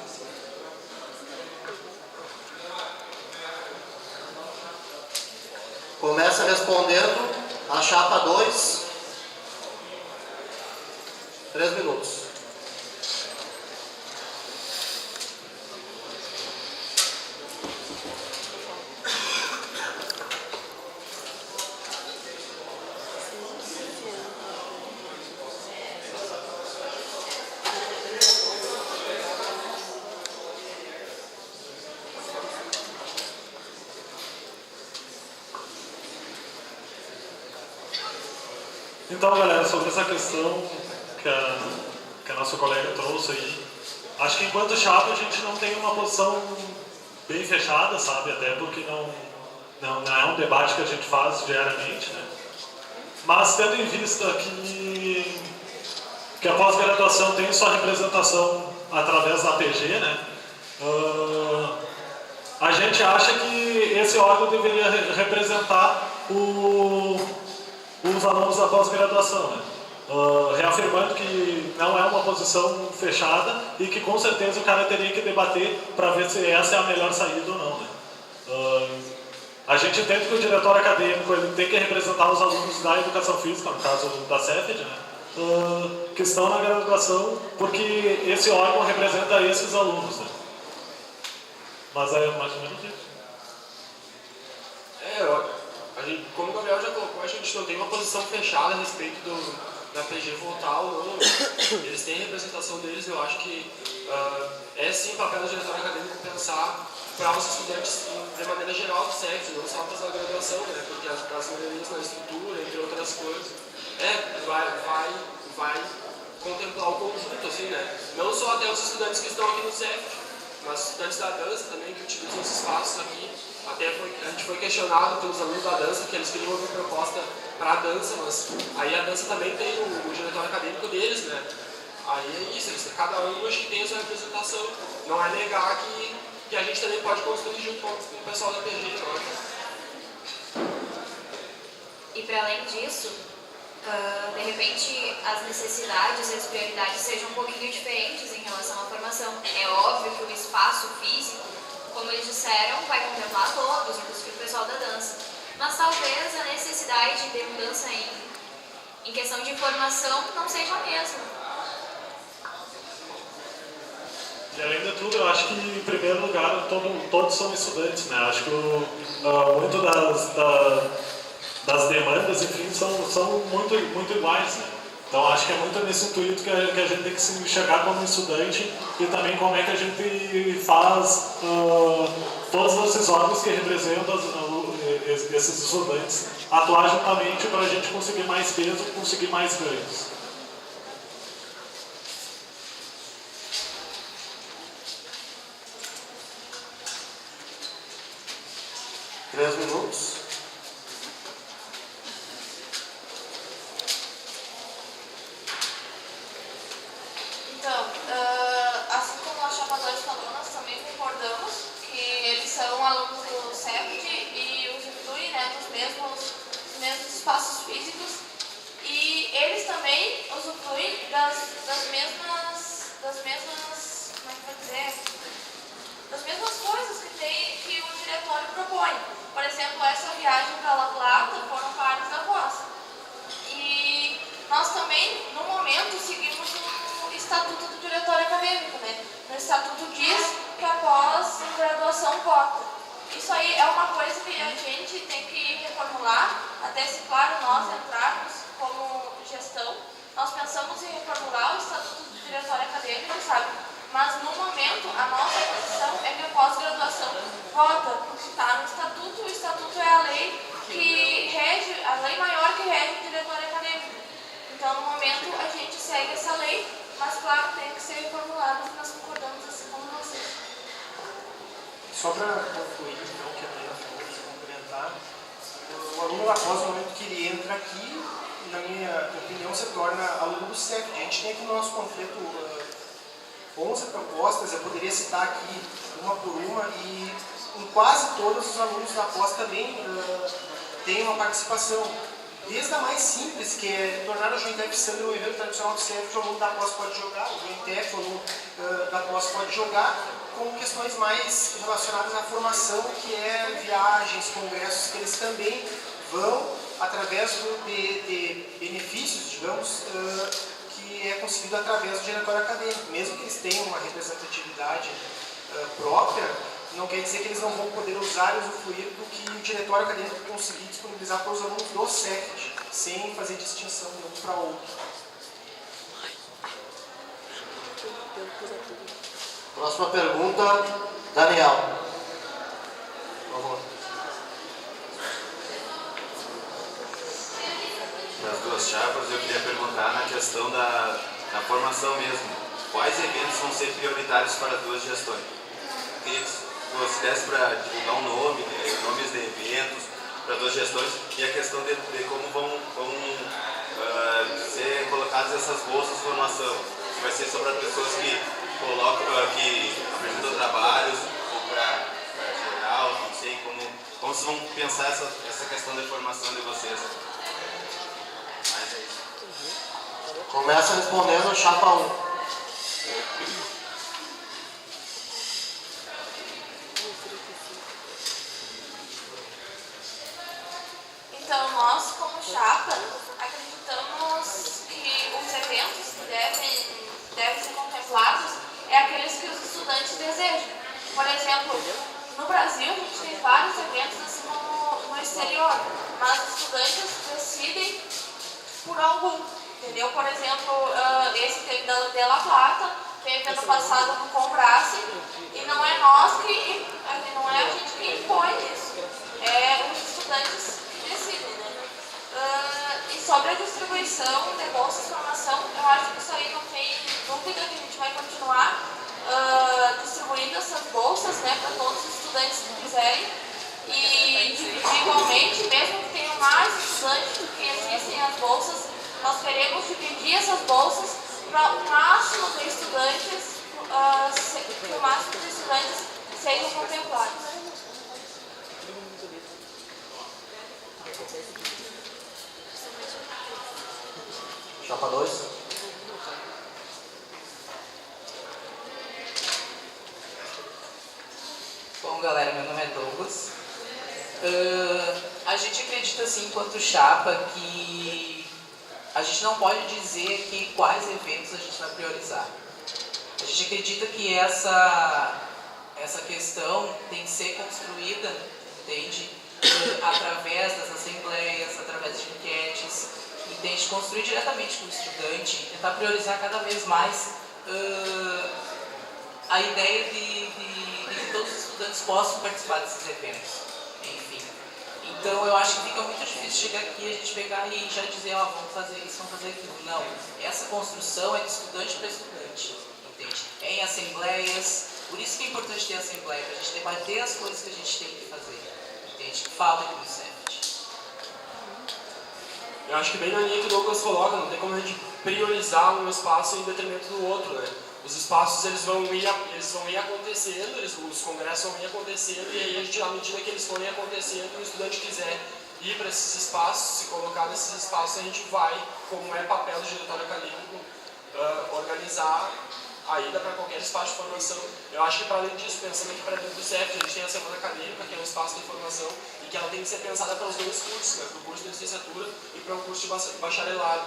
Começa respondendo a chapa 2. 3 minutos. Então, galera, sobre essa questão que a nossa colega trouxe aí, acho que enquanto chapa a gente não tem uma posição bem fechada, sabe? Até porque não é um debate que a gente faz diariamente, né? Mas tendo em vista que a pós-graduação tem sua representação através da APG, né? A gente acha que esse órgão deveria representar os alunos da pós-graduação, né? Reafirmando que não é uma posição fechada e que com certeza o cara teria que debater para ver se essa é a melhor saída ou não, né? A gente entende que o diretório acadêmico ele tem que representar os alunos da educação física, no caso da CEFD, né? Que estão na graduação, porque esse órgão representa esses alunos, né? Mas é mais ou menos isso. Como o Gabriel já colocou, a gente não tem uma posição fechada a respeito da PG votar ou não. Eles têm a representação deles, eu acho que é sim papel do diretório acadêmico pensar para os estudantes de maneira geral do sexo, não só para a graduação, né? Porque as melhorias na estrutura, entre outras coisas, vai contemplar o conjunto, assim, né? Não só até os estudantes que estão aqui no CEF, mas estudantes da dança também, que utilizam os espaços aqui. Até a gente foi questionado pelos alunos da dança que eles queriam uma proposta para a dança, mas aí a dança também tem o diretório acadêmico deles, né? Aí é isso, cada um acho que tem a sua representação. Não é negar que a gente também pode construir junto com o pessoal da PG, não é? E para além disso, de repente as necessidades e as prioridades sejam um pouquinho diferentes em relação à formação. É óbvio que o espaço físico, como eles disseram, vai contemplar todos, inclusive o pessoal da dança. Mas talvez a necessidade de mudança em questão de formação não seja a mesma. E além de tudo, eu acho que, em primeiro lugar, todos são estudantes, né? Acho que muito das demandas, enfim, são muito iguais, né? Então, acho que é muito nesse intuito que a gente tem que se enxergar como estudante e também como é que a gente faz todos esses órgãos que representam esses estudantes atuar juntamente para a gente conseguir mais peso, conseguir mais ganhos. 3 minutos. Então, assim como a Chapa 2 falou, nós também concordamos que eles são alunos do CEPT e usufruem, né, dos mesmos espaços físicos, e eles também usufruem das mesmas, como é que vai dizer, das mesmas coisas que o diretório propõe. Por exemplo, essa viagem para La Plata foram pares da pós. E nós também, no momento, seguimos o estatuto do diretório acadêmico, né? No estatuto diz que a pós-graduação vota. Isso aí é uma coisa que a gente tem que reformular, até se, claro, nós entrarmos como gestão. Nós pensamos em reformular o estatuto do diretório acadêmico, sabe? Mas, no momento, a nossa posição é que a pós-graduação vota, porque está no estatuto. O estatuto é a lei que rege, a lei maior que rege o diretório acadêmico. Então, no momento, a gente segue essa lei, mas, claro, tem que ser reformulado, porque nós concordamos assim como vocês. Só para concluir, então, o que a Tânia falou, para complementar, o aluno da pós, no momento que ele entra aqui, na minha opinião, se torna aluno do CEP. A gente tem aqui no nosso panfleto 11 propostas, eu poderia citar aqui uma por uma, e em quase todos os alunos da pós também tem uma participação. Desde a mais simples, que é tornar o Jointep Sandro um evento tradicional do CEP, que o aluno da pós pode jogar, o Jointep, o aluno da pós pode jogar, com questões mais relacionadas à formação, que é viagens, congressos, que eles também vão, através de benefícios, digamos, que é conseguido através do diretório acadêmico. Mesmo que eles tenham uma representatividade própria, não quer dizer que eles não vão poder usar e usufruir do que o diretório acadêmico conseguir disponibilizar para os alunos do CEPT, sem fazer distinção de um para outro. Próxima pergunta, Daniel. Por favor. Das duas chapas, eu queria perguntar na questão da formação mesmo. Quais eventos vão ser prioritários para as duas gestões? Eu queria que você desse para divulgar nomes de eventos para as duas gestões, e a questão de como vão ser colocadas essas bolsas de formação. Se vai ser só para pessoas que apresentam trabalhos, ou para geral, não sei como vocês vão pensar essa questão de formação de vocês. Mas é isso. Começa respondendo chapa 1. Então, nós, como chapa, acreditamos que os eventos que devem ser contemplados é aqueles que os estudantes desejam. Por exemplo, no Brasil, a gente tem vários eventos assim no exterior, mas os estudantes decidem por algum, entendeu? Por exemplo, esse teve de La Plata, teve ano passado no Combrace, e não é a gente que impõe isso, é os estudantes que decidem, né? E sobre a distribuição de bolsas de formação, eu acho que isso aí não tem dúvida que a gente vai continuar distribuindo essas bolsas, né, para todos os estudantes que quiserem, e dividir igualmente, mesmo que tenham mais estudantes do que existem as bolsas, nós queremos dividir essas bolsas para o máximo de estudantes, que o máximo de estudantes sejam contemplados. Chapa 2. Bom, galera, meu nome é Douglas. A gente acredita, assim, enquanto chapa, que a gente não pode dizer que quais eventos a gente vai priorizar. A gente acredita que essa questão tem que ser construída, entende? Através das assembleias, através de enquetes, entende? Construir diretamente com o estudante, tentar priorizar cada vez mais a ideia de que todos os estudantes possam participar desses eventos, enfim. Então eu acho que fica muito difícil chegar aqui e a gente pegar e já dizer, ó, vamos fazer isso, vamos fazer aquilo. Não, essa construção é de estudante para estudante, entende? É em assembleias, por isso que é importante ter assembleia, para a gente debater as coisas que a gente tem que fazer, entende? Que falta aqui no CEFT. Eu acho que bem na linha que o Douglas coloca, não tem como a gente priorizar um espaço em detrimento do outro, né? Os espaços eles vão ir acontecendo, os congressos vão ir acontecendo, e aí a gente, à medida que eles forem acontecendo, e o estudante quiser ir para esses espaços, se colocar nesses espaços, a gente vai, como é papel do diretório acadêmico, organizar a ida para qualquer espaço de formação. Eu acho que, para além disso, pensando aqui para dentro do CEFT, a gente tem a semana acadêmica, que é um espaço de formação, e que ela tem que ser pensada para os dois cursos, né? Para o curso de licenciatura e para o curso de bacharelado.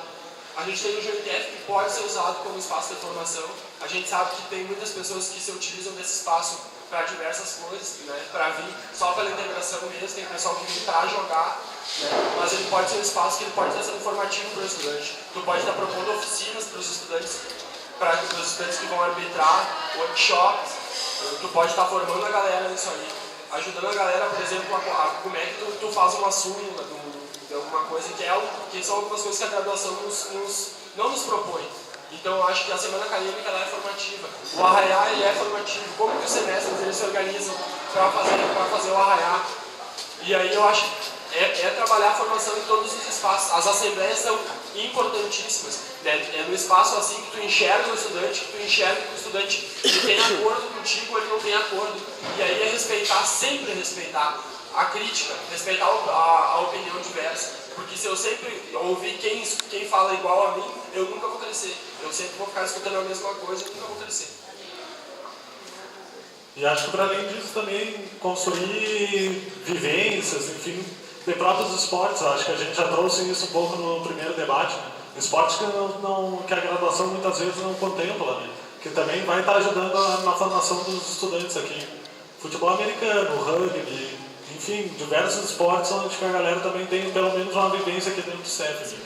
A gente tem o GENTEF, que pode ser usado como espaço de formação. A gente sabe que tem muitas pessoas que se utilizam desse espaço para diversas coisas, né? Para vir só pela integração mesmo, tem pessoal que vem para jogar, né? Mas ele pode ser um espaço que ele pode estar sendo formativo para o estudante. Tu pode estar propondo oficinas para os estudantes que vão arbitrar, workshops. Tu pode estar formando a galera nisso aí, ajudando a galera, por exemplo, como é que tu faz uma súmula de alguma coisa, que são algumas coisas que a graduação não nos propõe. Então eu acho que a semana acadêmica ela é formativa. O arraiá ele é formativo. Como que os semestres eles se organizam para fazer o arraiá? E aí eu acho que é trabalhar a formação em todos os espaços. As assembleias são importantíssimas. Né? É no espaço assim que tu enxerga o estudante, que tu enxerga que o estudante ele tem acordo contigo ou ele não tem acordo. E aí é respeitar, sempre respeitar a crítica, respeitar a opinião diversa. Porque se eu sempre ouvir quem fala igual a mim, eu nunca vou crescer. Eu sempre vou ficar escutando a mesma coisa e nunca vou crescer. E acho que, para além disso, também construir vivências, enfim, de próprios esportes. Acho que a gente já trouxe isso um pouco no primeiro debate, né? Esportes que a graduação muitas vezes não contempla, né? Que também vai estar ajudando na formação dos estudantes aqui. Futebol americano, rugby, enfim, diversos esportes onde a galera também tem pelo menos uma vivência aqui dentro do CEF.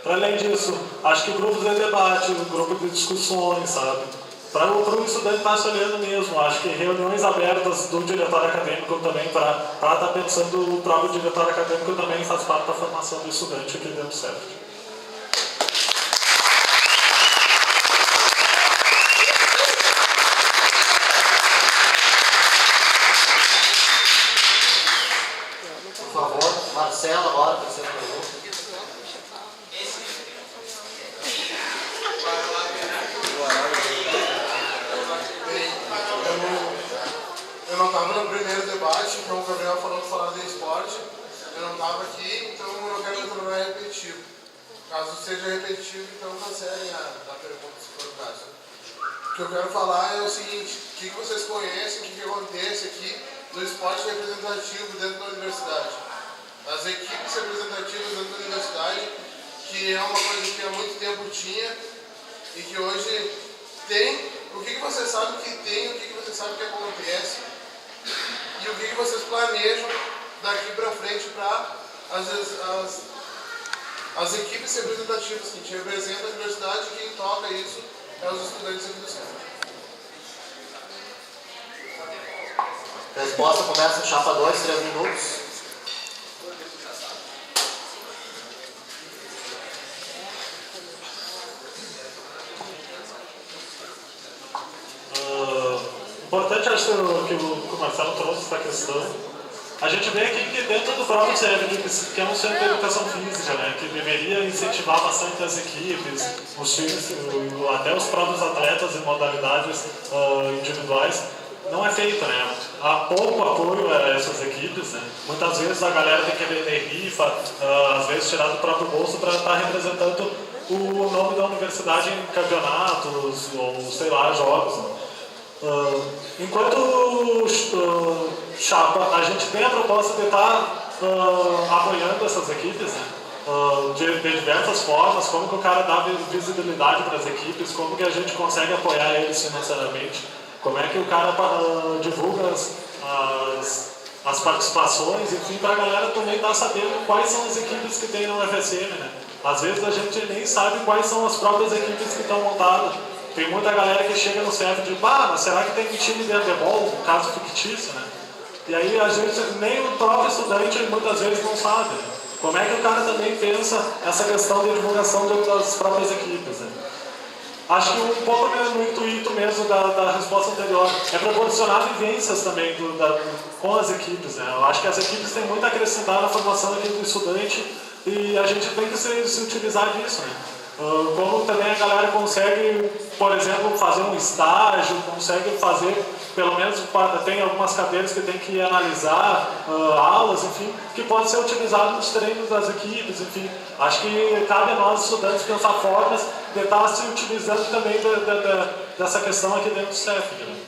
Para além disso, acho que grupos de debate, grupos de discussões, sabe? Para o estudante estar se olhando mesmo, acho que reuniões abertas do diretório acadêmico também, para estar pensando o próprio diretório acadêmico também faz parte da formação do estudante aqui dentro do CEF. Por favor, Marcelo, agora, terceira pergunta. Eu não estava no primeiro debate, então o Gabriel falar de esporte. Eu não estava aqui, então eu não quero me tornar repetitivo. Caso seja repetitivo, então cancelem a pergunta, se for o caso. O que eu quero falar é o seguinte: o que vocês conhecem, o que acontece aqui no esporte representativo dentro da universidade? As equipes representativas dentro da universidade, que é uma coisa que há muito tempo tinha e que hoje tem. O que vocês sabem que tem, o que vocês sabem que acontece e o que vocês planejam daqui para frente para as equipes representativas que a gente representa a universidade e quem toca isso é os estudantes aqui do centro. Resposta começa em chapa 2, 3 minutos. Importante, acho que o Marcelo trouxe essa questão. A gente vê aqui que dentro do próprio CEF, que é um centro de educação física, né, que deveria incentivar bastante as equipes, os times, até os próprios atletas em modalidades individuais, não é feito, né? Há pouco apoio a essas equipes, né? Muitas vezes a galera tem que vender rifa, às vezes tirar do próprio bolso para estar representando o nome da universidade em campeonatos ou, sei lá, jogos. Enquanto chapa, a gente tem a proposta de estar apoiando essas equipes, né? De diversas formas, como que o cara dá visibilidade para as equipes, como que a gente consegue apoiar eles financeiramente, como é que o cara divulga as participações, enfim, para a galera também estar sabendo quais são as equipes que tem no UFSM, né? Às vezes a gente nem sabe quais são as próprias equipes que estão montadas. Tem muita galera que chega no CF e diz, mas será que tem um time de handebol, um caso fictício, né? E aí a gente, nem o próprio estudante muitas vezes não sabe, né? Como é que o cara também pensa essa questão de divulgação das próprias equipes, né? Acho que um pouco no intuito mesmo da resposta anterior é proporcionar vivências também com as equipes, né? Eu acho que as equipes têm muito a acrescentar na formação aqui do estudante e a gente tem que se utilizar disso, né? Como também a galera consegue, por exemplo, fazer um estágio, consegue fazer, pelo menos tem algumas cadeiras que tem que analisar, aulas, enfim, que pode ser utilizado nos treinos das equipes, enfim. Acho que cabe a nós, estudantes, pensar formas de estar se utilizando também dessa questão aqui dentro do CEF. Né?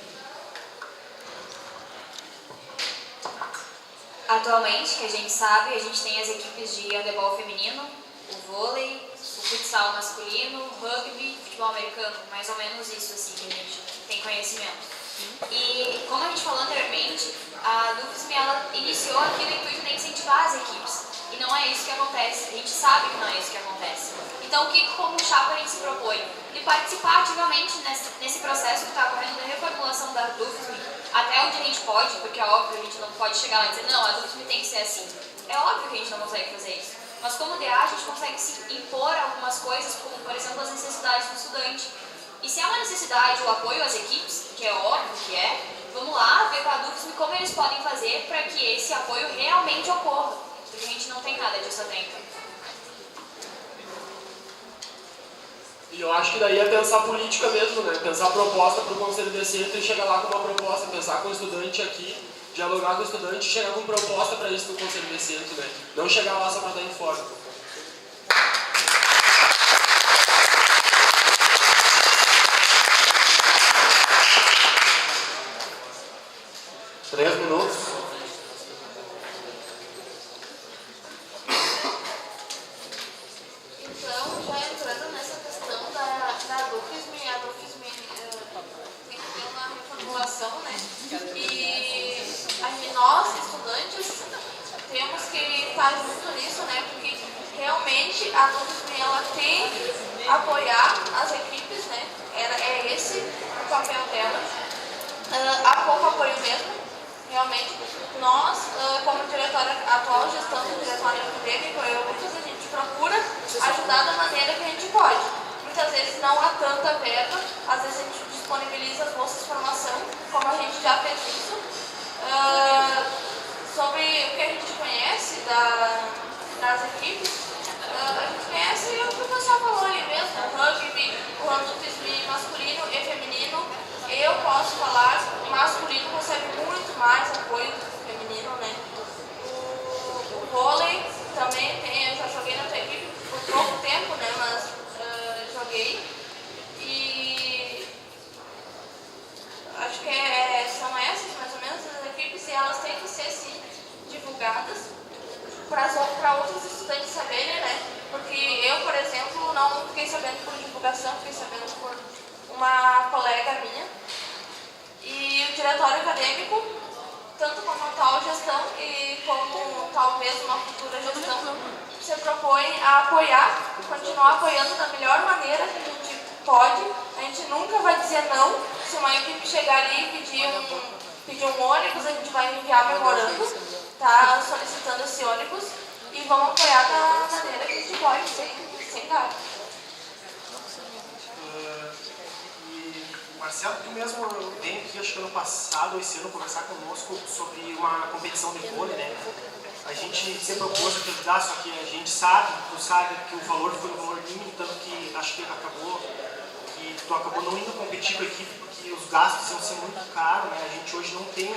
Atualmente, que a gente sabe, a gente tem as equipes de handebol feminino, o vôlei, o futsal masculino, rugby, futebol americano, mais ou menos isso assim que a gente tem conhecimento. E como a gente falou anteriormente, a DUFSM ela iniciou aqui no intuito de incentivar as equipes. E não é isso que acontece, a gente sabe que não é isso que acontece. Então o que como chapa a gente se propõe? De participar ativamente nesse processo que está ocorrendo de reformulação da DUFSM, até onde a gente pode, porque é óbvio, a gente não pode chegar lá e dizer, não, a DUFSM tem que ser assim. É óbvio que a gente não consegue fazer isso. Mas como DA, a gente consegue se impor algumas coisas, como por exemplo as necessidades do estudante. E se é uma necessidade o apoio às equipes, que é óbvio que é, vamos lá ver com a DUFSM como eles podem fazer para que esse apoio realmente ocorra. Porque a gente não tem nada disso até então. E eu acho que daí é pensar política mesmo, né? Pensar proposta para o Conselho de Centro e chegar lá com uma proposta, pensar com o estudante aqui, dialogar com o estudante e chegar com proposta para isso no Conselho de Centro, né? Não chegar lá só para dar informe. Três minutos. Então, já entrando nessa questão da DUFSM, a DUFSM tem que ter uma reformulação, né? E nós, estudantes, temos que estar junto nisso, né? Porque realmente a DUFSM ela tem que apoiar as equipes, né? É esse o papel dela. Há pouco apoio mesmo. Realmente, nós, como atual gestão do diretório acadêmico, eu e Lucas, a gente procura ajudar da maneira que a gente pode. Muitas vezes não há tanta verba, às vezes a gente disponibiliza as bolsas de formação, como a gente já fez isso. Sobre o que a gente conhece das equipes, a gente conhece o que o pessoal falou ali mesmo, o rugby, o handball masculino e feminino. Eu posso falar que o masculino recebe muito mais apoio do que o feminino, né? O vôlei também tem, eu já joguei na tua equipe por pouco tempo, né? Mas joguei. E acho que são essas mais ou menos as equipes e elas têm que ser sim divulgadas para outros estudantes saberem, né? Porque eu, por exemplo, não fiquei sabendo por divulgação, fiquei sabendo por uma colega minha, e o diretório acadêmico, tanto como a atual gestão e como talvez uma futura gestão, se propõe a apoiar, continuar apoiando da melhor maneira que a gente pode. A gente nunca vai dizer não. Se uma equipe chegar ali e pedir um ônibus, a gente vai enviar memorando, tá solicitando esse ônibus e vamos apoiar da maneira que a gente pode, sem dar. Marcelo, tu mesmo veio aqui, acho que ano passado ou esse ano, conversar conosco sobre uma competição de vôlei, né? A gente sempre propôs te ajudar, só que a gente sabe, tu sabe que o valor foi um valor mínimo, tanto que acho que tu acabou não indo competir com a equipe porque os gastos iam ser muito caros, né? A gente hoje não tem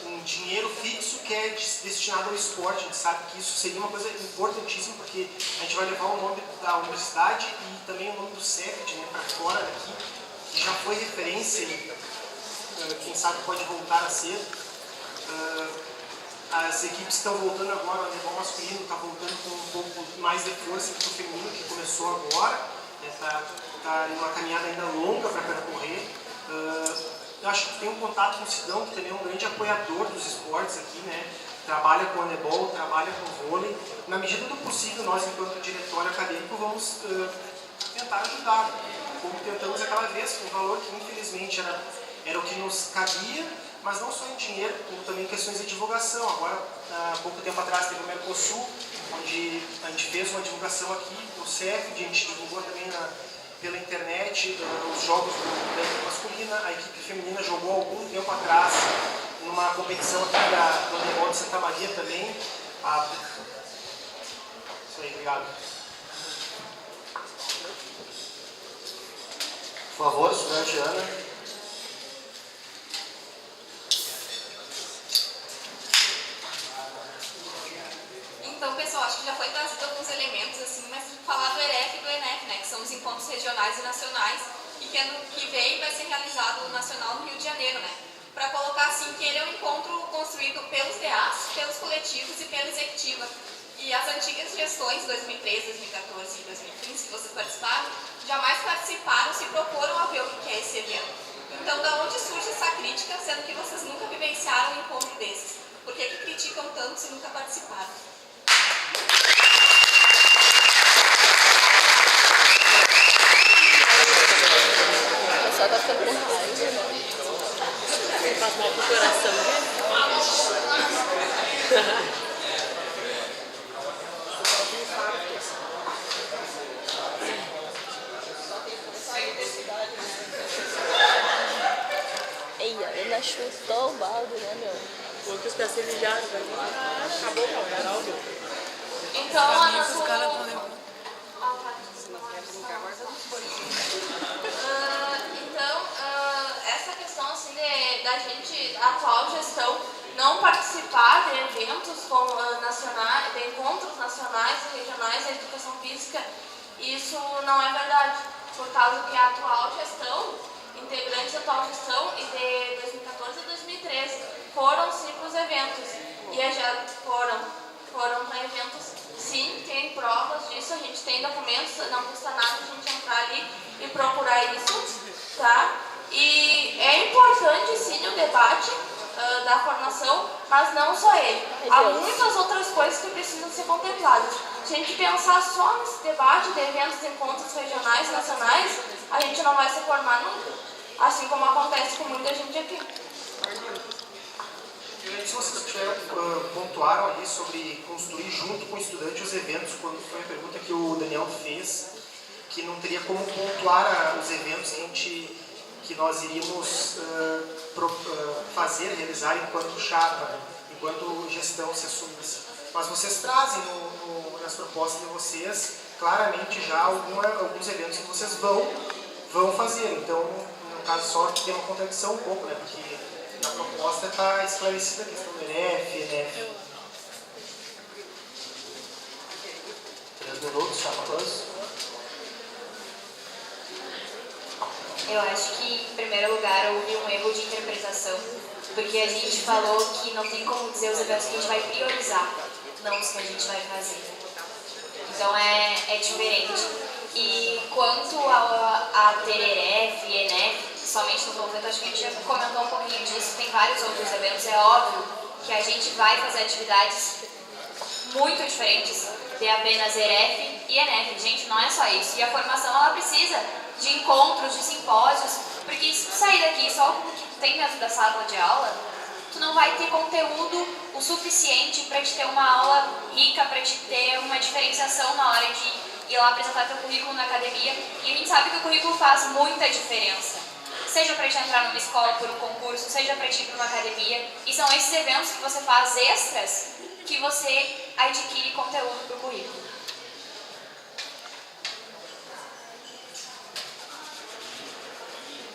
um dinheiro fixo que é destinado ao esporte. A gente sabe que isso seria uma coisa importantíssima, porque a gente vai levar o nome da universidade e também o nome do CEFT, né, para fora daqui, que já foi referência e quem sabe pode voltar a ser. As equipes estão voltando agora, o handebol masculino está voltando com um pouco mais de força que o feminino, que começou agora. Está em uma caminhada ainda longa para percorrer. Eu acho que tem um contato com o Sidão, que também é um grande apoiador dos esportes aqui, né? Trabalha com handebol, trabalha com vôlei. Na medida do possível, nós, enquanto diretório acadêmico, vamos tentar ajudar, como tentamos aquela vez, com um valor que infelizmente era o que nos cabia, mas não só em dinheiro, como também em questões de divulgação. Agora, há pouco tempo atrás, teve o Mercosul, onde a gente fez uma divulgação aqui no CEF, a gente divulgou também pela internet os jogos da equipe masculina. A equipe feminina jogou algum tempo atrás numa competição aqui do handebol de Santa Maria também. Isso aí, obrigado. Por favor, estudante Ana. Então, pessoal, acho que já foi trazido alguns elementos, assim, mas falar do EREF e do ENEF, né, que são os encontros regionais e nacionais, e que ano que vem vai ser realizado o nacional no Rio de Janeiro, né, para colocar, assim, que ele é um encontro construído pelos DAs, pelos coletivos e pela executiva. E as antigas gestões, 2013, 2014 e 2015, que vocês participaram, jamais participaram, se proporam a ver o que é esse evento. Então, da onde surge essa crítica, sendo que vocês nunca vivenciaram um encontro desses? Por que criticam tanto se nunca participaram? Só tá ficando com raiva, né? Faz mal pro coração, né? Ei, a Ana chutou o balde, né, meu? Lucas pra ser vigiado, acabou o Geraldo. Então, Ana, essa questão assim da gente, a atual gestão, não participar de eventos como nacionais, de encontros nacionais e regionais da educação física, isso não é verdade, por causa que a atual gestão, integrantes da atual gestão, e de 2014 a 2013, foram sim para os eventos, e já foram para eventos, sim, tem provas disso, a gente tem documentos, não custa nada a gente entrar ali e procurar isso, tá? E é importante, sim, o debate da formação, mas não só ele. Há muitas outras coisas que precisam ser contempladas. Se a gente pensar só nesse debate de eventos, de encontros regionais, nacionais, a gente não vai se formar nunca, assim como acontece com muita gente aqui. Se vocês pontuaram ali sobre construir junto com o estudante os eventos, quando foi a pergunta que o Daniel fez, que não teria como pontuar os eventos que nós iríamos realizar enquanto chapa, enquanto gestão se assumisse. Mas vocês trazem nas propostas de vocês claramente já alguns eventos que vocês vão fazer. Então, no caso só tem uma contradição um pouco, né? Porque na proposta está esclarecida a questão do EREF, ENEF. 3 minutos, chapa 2. Eu acho que, em primeiro lugar, houve um erro de interpretação, porque a gente falou que não tem como dizer os eventos que a gente vai priorizar, não os que a gente vai fazer. Então é diferente. E quanto a ter EREF e ENEF, somente no convento, acho que a gente já comentou um pouquinho disso, tem vários outros eventos, é óbvio que a gente vai fazer atividades muito diferentes de apenas EREF e ENEF. Gente, não é só isso. E a formação, ela precisa de encontros, de simpósios, porque se tu sair daqui só com o que tu tem dentro da sala de aula, tu não vai ter conteúdo o suficiente para te ter uma aula rica, para te ter uma diferenciação na hora de ir lá apresentar teu currículo na academia. E a gente sabe que o currículo faz muita diferença. Seja para te entrar numa escola por um concurso, seja para te ir para uma academia. E são esses eventos que você faz extras que você adquire conteúdo para o currículo.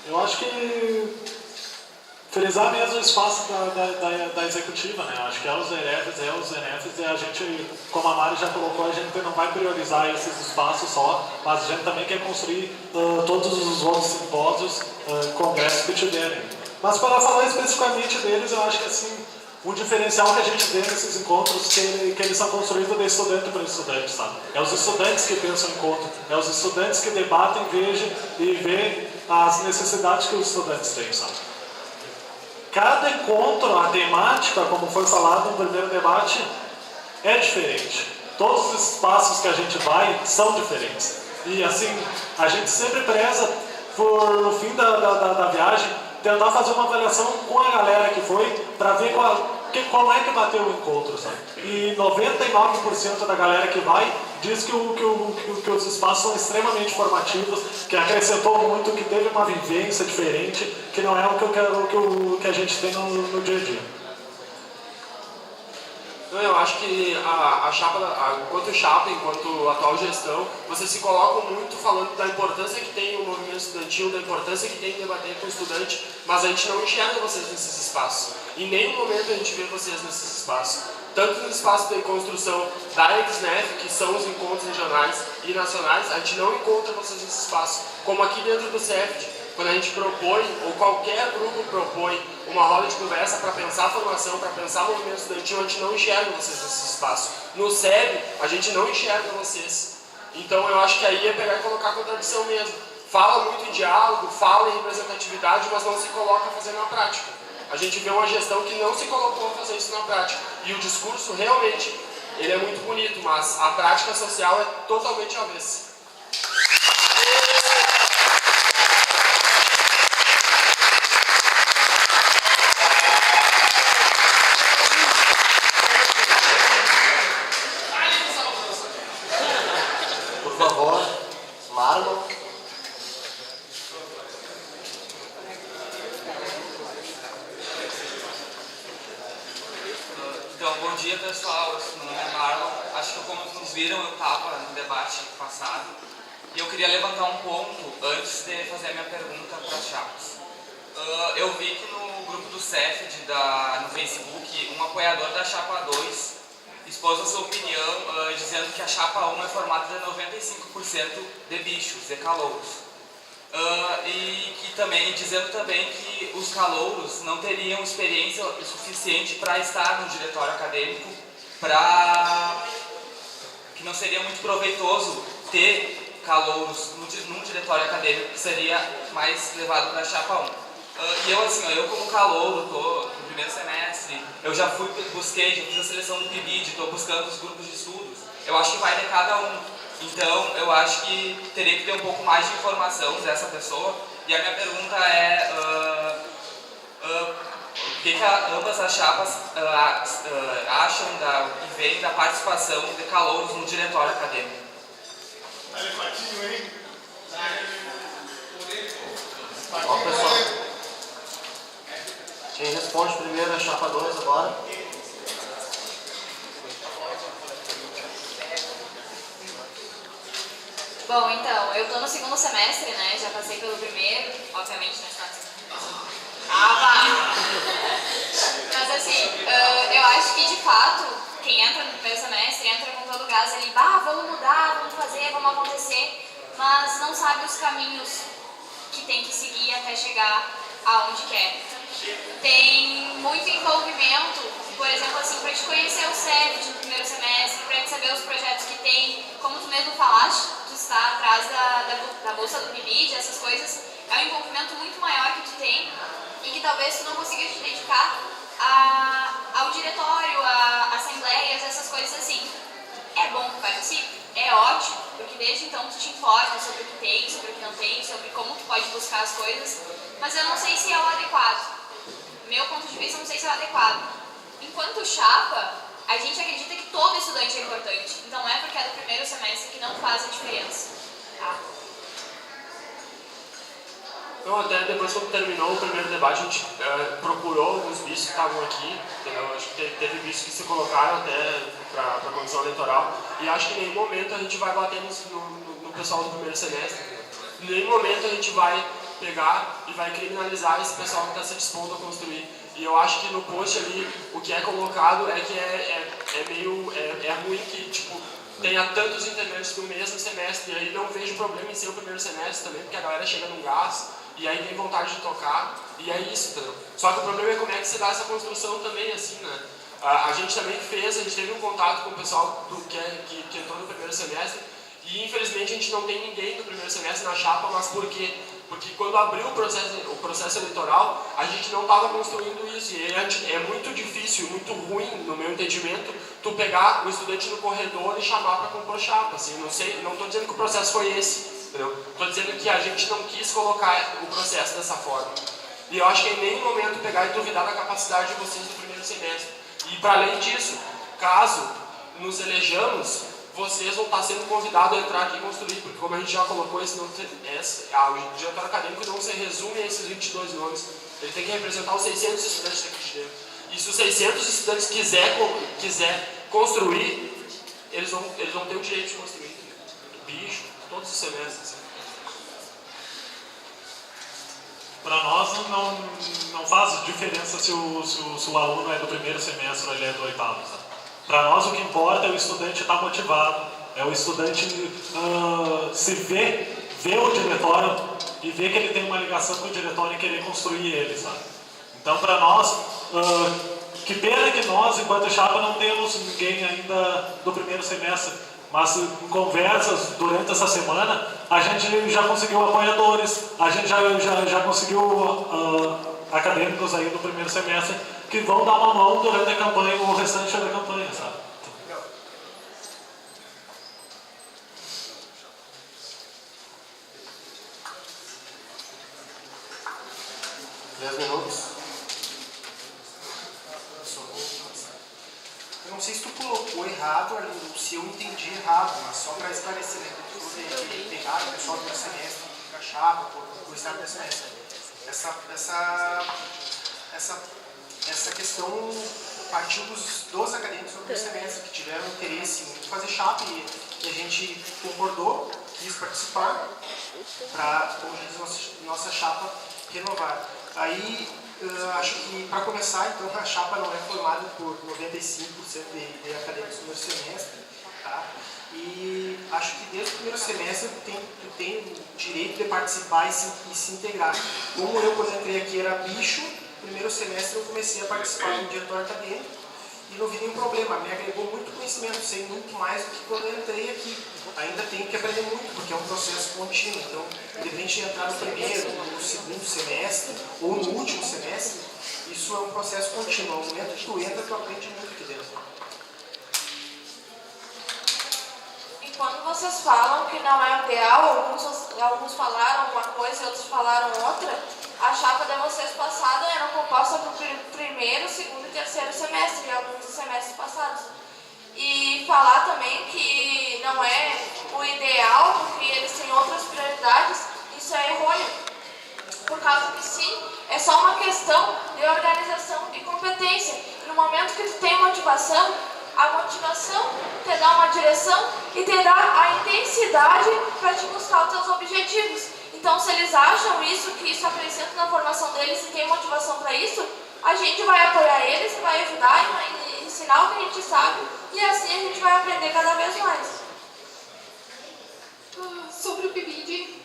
Eu acho que frisar mesmo o espaço da executiva, né? Acho que é os EREFs, e a gente, como a Mari já colocou, a gente não vai priorizar esses espaços só, mas a gente também quer construir todos os outros simpósios, congressos que tiverem. Mas para falar especificamente deles, eu acho que assim, um diferencial que a gente vê nesses encontros que eles são construídos de estudante para estudante, sabe? É os estudantes que pensam em encontro, é os estudantes que debatem, vê as necessidades que os estudantes têm, sabe? Cada encontro, a temática, como foi falado no primeiro debate, é diferente. Todos os espaços que a gente vai são diferentes. E assim, a gente sempre preza por, no fim da viagem, tentar fazer uma avaliação com a galera que foi, para ver como é que bateu o encontro, sabe? E 99% da galera que vai diz que os espaços são extremamente formativos, que acrescentou muito, que teve uma vivência diferente, que não é o que a gente tem no dia a dia. Eu acho que a chapa, enquanto chapa, enquanto atual gestão, vocês se colocam muito falando da importância que tem o movimento estudantil, da importância que tem debater com o estudante, mas a gente não enxerga vocês nesses espaços. Em nenhum momento a gente vê vocês nesses espaços. Tanto no espaço de construção da XNEF, que são os encontros regionais e nacionais, a gente não encontra vocês nesse espaço. Como aqui dentro do CEFT, quando a gente propõe, ou qualquer grupo propõe, uma roda de conversa para pensar a formação, para pensar o movimento estudantil, a gente não enxerga vocês nesse espaço. No SEB, a gente não enxerga vocês. Então eu acho que aí é pegar e colocar a contradição mesmo. Fala muito em diálogo, fala em representatividade, mas não se coloca a fazer na prática. A gente vê uma gestão que não se colocou a fazer isso na prática. E o discurso realmente, ele é muito bonito, mas a prática social é totalmente avessa. Por favor, Marlon. Então, bom dia pessoal, meu nome é Marlon. Acho que como vocês viram, eu estava no debate passado e eu queria levantar um ponto antes de fazer a minha pergunta para as chapas. Eu vi que no grupo do CEFD, no Facebook, um apoiador da chapa 2 expôs a sua opinião dizendo que a chapa 1 é formada de 95% de bichos, de calouros. Dizendo também que os calouros não teriam experiência suficiente para estar no diretório acadêmico, que não seria muito proveitoso ter calouros num diretório acadêmico, que seria mais levado para a chapa 1. Eu como calouro, estou no primeiro semestre, eu já fiz a seleção do PIBID, estou buscando os grupos de estudos, eu acho que vai de cada um. Então, eu acho que teria que ter um pouco mais de informação dessa pessoa. E a minha pergunta é, o que ambas as chapas acham e veem da participação de calouros no diretório acadêmico? Ó, pessoal. Quem responde primeiro é a chapa 2 agora. Bom, então, eu tô no segundo semestre, né? Já passei pelo primeiro, obviamente não está no segundo. Mas assim, eu acho que de fato, quem entra no primeiro semestre entra com todo o gás ali, vamos mudar, vamos fazer, vamos acontecer, mas não sabe os caminhos que tem que seguir até chegar aonde quer. Tem muito envolvimento, por exemplo, assim, para te conhecer o CEFD no primeiro semestre, para te saber os projetos que tem, como tu mesmo falaste, tu está atrás da bolsa do PIBID, essas coisas, é um envolvimento muito maior que tu tem e que talvez tu não consiga te dedicar ao diretório, a assembleias, essas coisas assim. É bom que participe? É ótimo, porque desde então tu te informa sobre o que tem, sobre o que não tem, sobre como tu pode buscar as coisas, mas eu não sei se é o adequado. Meu ponto de vista, eu não sei se é o adequado. Enquanto chapa, a gente acredita que todo estudante é importante, então não é porque é do primeiro semestre que não faz a diferença. Tá? Então, até depois quando terminou o primeiro debate, a gente procurou alguns bichos que estavam aqui, entendeu? Acho que teve bichos que se colocaram até para a comissão eleitoral, e acho que em nenhum momento a gente vai bater no pessoal do primeiro semestre. Em nenhum momento a gente vai pegar e vai criminalizar esse pessoal que está se dispondo a construir. E eu acho que no post ali, o que é colocado é que é ruim que, tipo, tenha tantos integrantes no mesmo semestre, e aí não vejo problema em ser o primeiro semestre também, porque a galera chega num gás, e aí tem vontade de tocar, e é isso, entendeu? Só que o problema é como é que se dá essa construção também, assim, né? A gente também fez, a gente teve um contato com o pessoal que entrou no primeiro semestre, e infelizmente a gente não tem ninguém do primeiro semestre na chapa, mas por quê? Porque quando abriu o processo eleitoral, a gente não estava construindo isso, e é muito difícil, muito ruim, no meu entendimento, tu pegar o estudante no corredor e chamar para compor chapa, assim, não estou dizendo que o processo foi esse, entendeu? Estou dizendo que a gente não quis colocar o processo dessa forma. E eu acho que em nenhum momento pegar e duvidar da capacidade de vocês no primeiro semestre. E para além disso, caso nos elejamos, vocês vão estar sendo convidados a entrar aqui e construir, porque como a gente já colocou, o diretório acadêmico não se resume a esses 22 nomes. Ele tem que representar os 600 estudantes daqui de dentro. E se os 600 estudantes quiser construir, eles vão ter o direito de construir. Bicho, todos os semestres. Para nós não faz diferença se o aluno é do primeiro semestre ou ele é do oitavo. Para nós o que importa é o estudante estar motivado, é o estudante se ver o diretório e ver que ele tem uma ligação com o diretório e querer construir ele, sabe? Então para nós, que pena que nós, enquanto chapa, não temos ninguém ainda do primeiro semestre, mas em conversas durante essa semana, a gente já conseguiu apoiadores, a gente já conseguiu acadêmicos aí do primeiro semestre que vão dar uma mão durante a campanha, o restante da campanha, sabe? 10 minutos. Eu não sei se tu colocou errado, Arlindo, se eu entendi errado, mas só para esclarecer, né? Tu pegar o pessoal do semestre, da chapa, por estar no semestre. Essa questão partiu dos acadêmicos do primeiro semestre que tiveram interesse em fazer chapa e a gente concordou, quis participar para, como diz nossa chapa, renovar. Aí, acho que para começar, então, a chapa não é formada por 95% de acadêmicos do primeiro semestre, tá? E acho que desde o primeiro semestre tu tem o direito de participar e se integrar. Como eu, quando entrei aqui, era bicho, no primeiro semestre eu comecei a participar do diretório acadêmico e não vi nenhum problema. Me agregou muito conhecimento, sei muito mais do que quando eu entrei aqui. Ainda tenho que aprender muito, porque é um processo contínuo. Então, independente de entrar no primeiro, no segundo semestre ou no último semestre, isso é um processo contínuo. No momento que tu entra, tu aprende muito aqui dentro. E quando vocês falam que não é ideal, alguns falaram uma coisa e outros falaram outra, a chapa de vocês passada era composta por primeiro, segundo e terceiro semestre, e alguns semestres passados. E falar também que não é o ideal, porque eles têm outras prioridades, isso é errôneo. Por causa que sim, é só uma questão de organização e competência. E no momento que tu tem motivação, a motivação te dá uma direção e te dá a intensidade para te buscar os teus objetivos. Então, se eles acham isso, que isso apresenta na formação deles e tem motivação para isso, a gente vai apoiar eles, vai ajudar e vai ensinar o que a gente sabe e assim a gente vai aprender cada vez mais. Sobre o PIBID,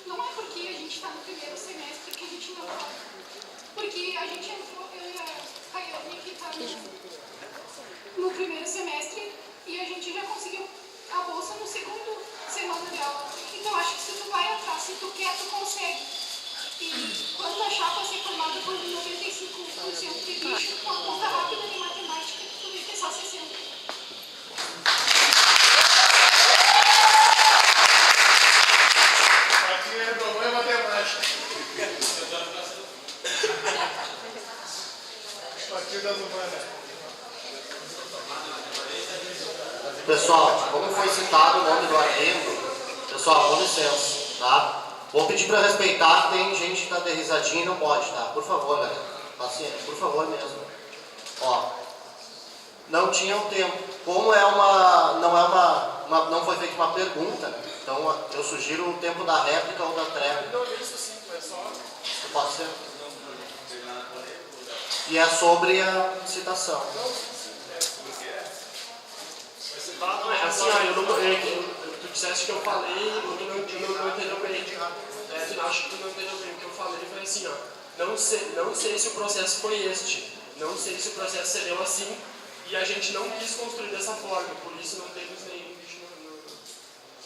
não é porque a gente está no primeiro semestre que a gente não vai. Porque a gente entrou, eu e a Caiane que está no primeiro semestre e a gente já conseguiu a bolsa no segundo semana de aula. Então acho que se tu vai atrás, se tu quer, tu consegue. E quando a chapa ser formada por 95% de bicho, com a conta rápida de matemática, tu vê que é só 60%. Aqui é problema matemática. Aqui das humanas. Pessoal, como foi citado o nome do Arlindo, pessoal, com licença, tá? Vou pedir para respeitar que tem gente que tá de risadinha e não pode, tá? Por favor, galera. Paciência, por favor mesmo. Ó, não tinham tempo. Como não é uma não foi feita uma pergunta, né? Então eu sugiro o tempo da réplica ou da tréplica. Não, isso sim, é só... Pode ser? E é sobre a citação. Assim, tu disseste que eu falei e tu não entendeu bem. Tu acha que tu não entendeu bem. O que eu falei foi assim, ó. Não sei se o processo foi este. Não sei se o processo se deu assim. E a gente não quis construir dessa forma. Por isso não temos nenhum bicho no...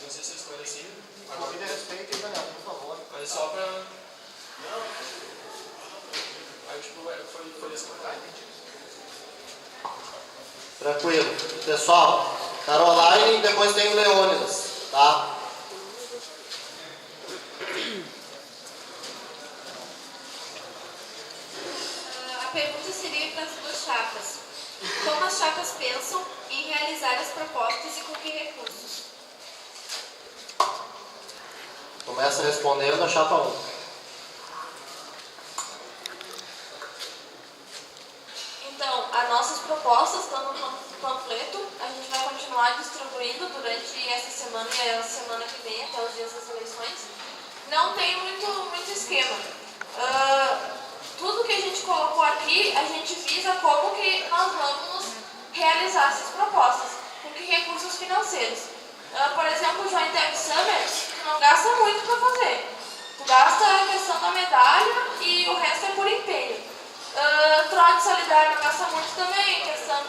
Não sei se eu esclareci. Agora, de respeito, por favor. Mas só pra... Aí, tipo, foi isso que eu falei. Tranquilo. Pessoal, Caroline e depois tem o Leônidas, tá? A pergunta seria para as duas chapas. Como as chapas pensam em realizar as propostas e com que recursos? Começa respondendo a chapa 1. Então, as nossas propostas estão no panfleto, a gente vai continuar distribuindo durante essa semana e a semana que vem, até os dias das eleições. Não tem muito esquema. Tudo que a gente colocou aqui, a gente visa como que nós vamos realizar essas propostas, com que recursos financeiros. Por exemplo, o Joint Tech Summer, tu não gasta muito para fazer. Tu gasta a questão da medalha e o resto é por empenho. Trote solidário não gasta muito também, questão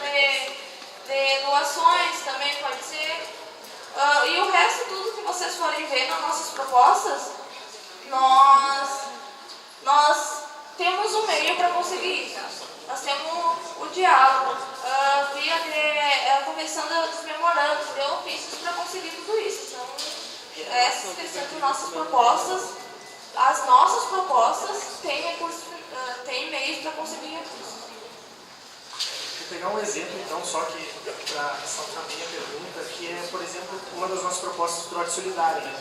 de doações também pode ser. E o resto, tudo que vocês forem ver nas nossas propostas, nós temos um meio para conseguir isso. Nós temos o diálogo, via a conversão dos memorandos, de ofícios para conseguir tudo isso. Então, essas questões de nossas propostas, as nossas propostas têm recursos, têm meios para conseguir recursos. Vou pegar um exemplo, então, só que para saltar bem a pergunta, que é, por exemplo, uma das nossas propostas do trote solidário, né?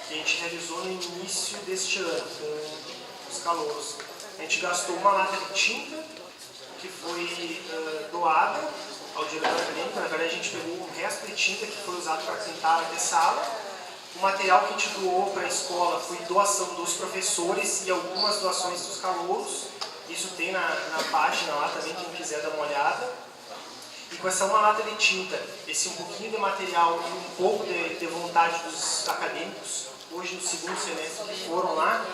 Que a gente realizou no início deste ano, com os calouros. A gente gastou uma lata de tinta, que foi doada ao diretor acadêmico. Na verdade, a gente pegou um resto de tinta que foi usado para pintar a sala. O material que a gente doou para a escola foi doação dos professores e algumas doações dos calouros. Isso tem na página lá também, quem quiser dar uma olhada. E com essa uma lata de tinta, esse um pouquinho de material e um pouco de vontade dos acadêmicos, hoje no segundo semestre que foram lá,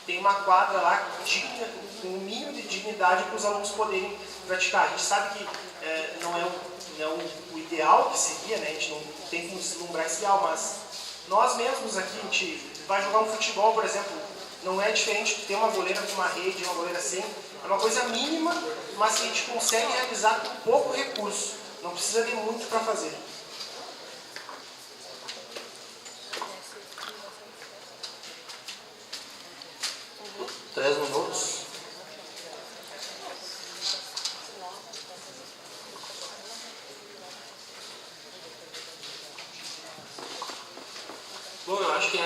tem uma quadra lá digna, com um mínimo de dignidade para os alunos poderem praticar. A gente sabe que não é o ideal que seria, né? A gente não tem como deslumbrar esse ideal, mas nós mesmos aqui, a gente vai jogar um futebol, por exemplo, não é diferente de ter uma goleira com uma rede, uma goleira sem. É uma coisa mínima, mas que a gente consegue realizar com pouco recurso. Não precisa de muito para fazer. Três minutos. Bom, eu acho que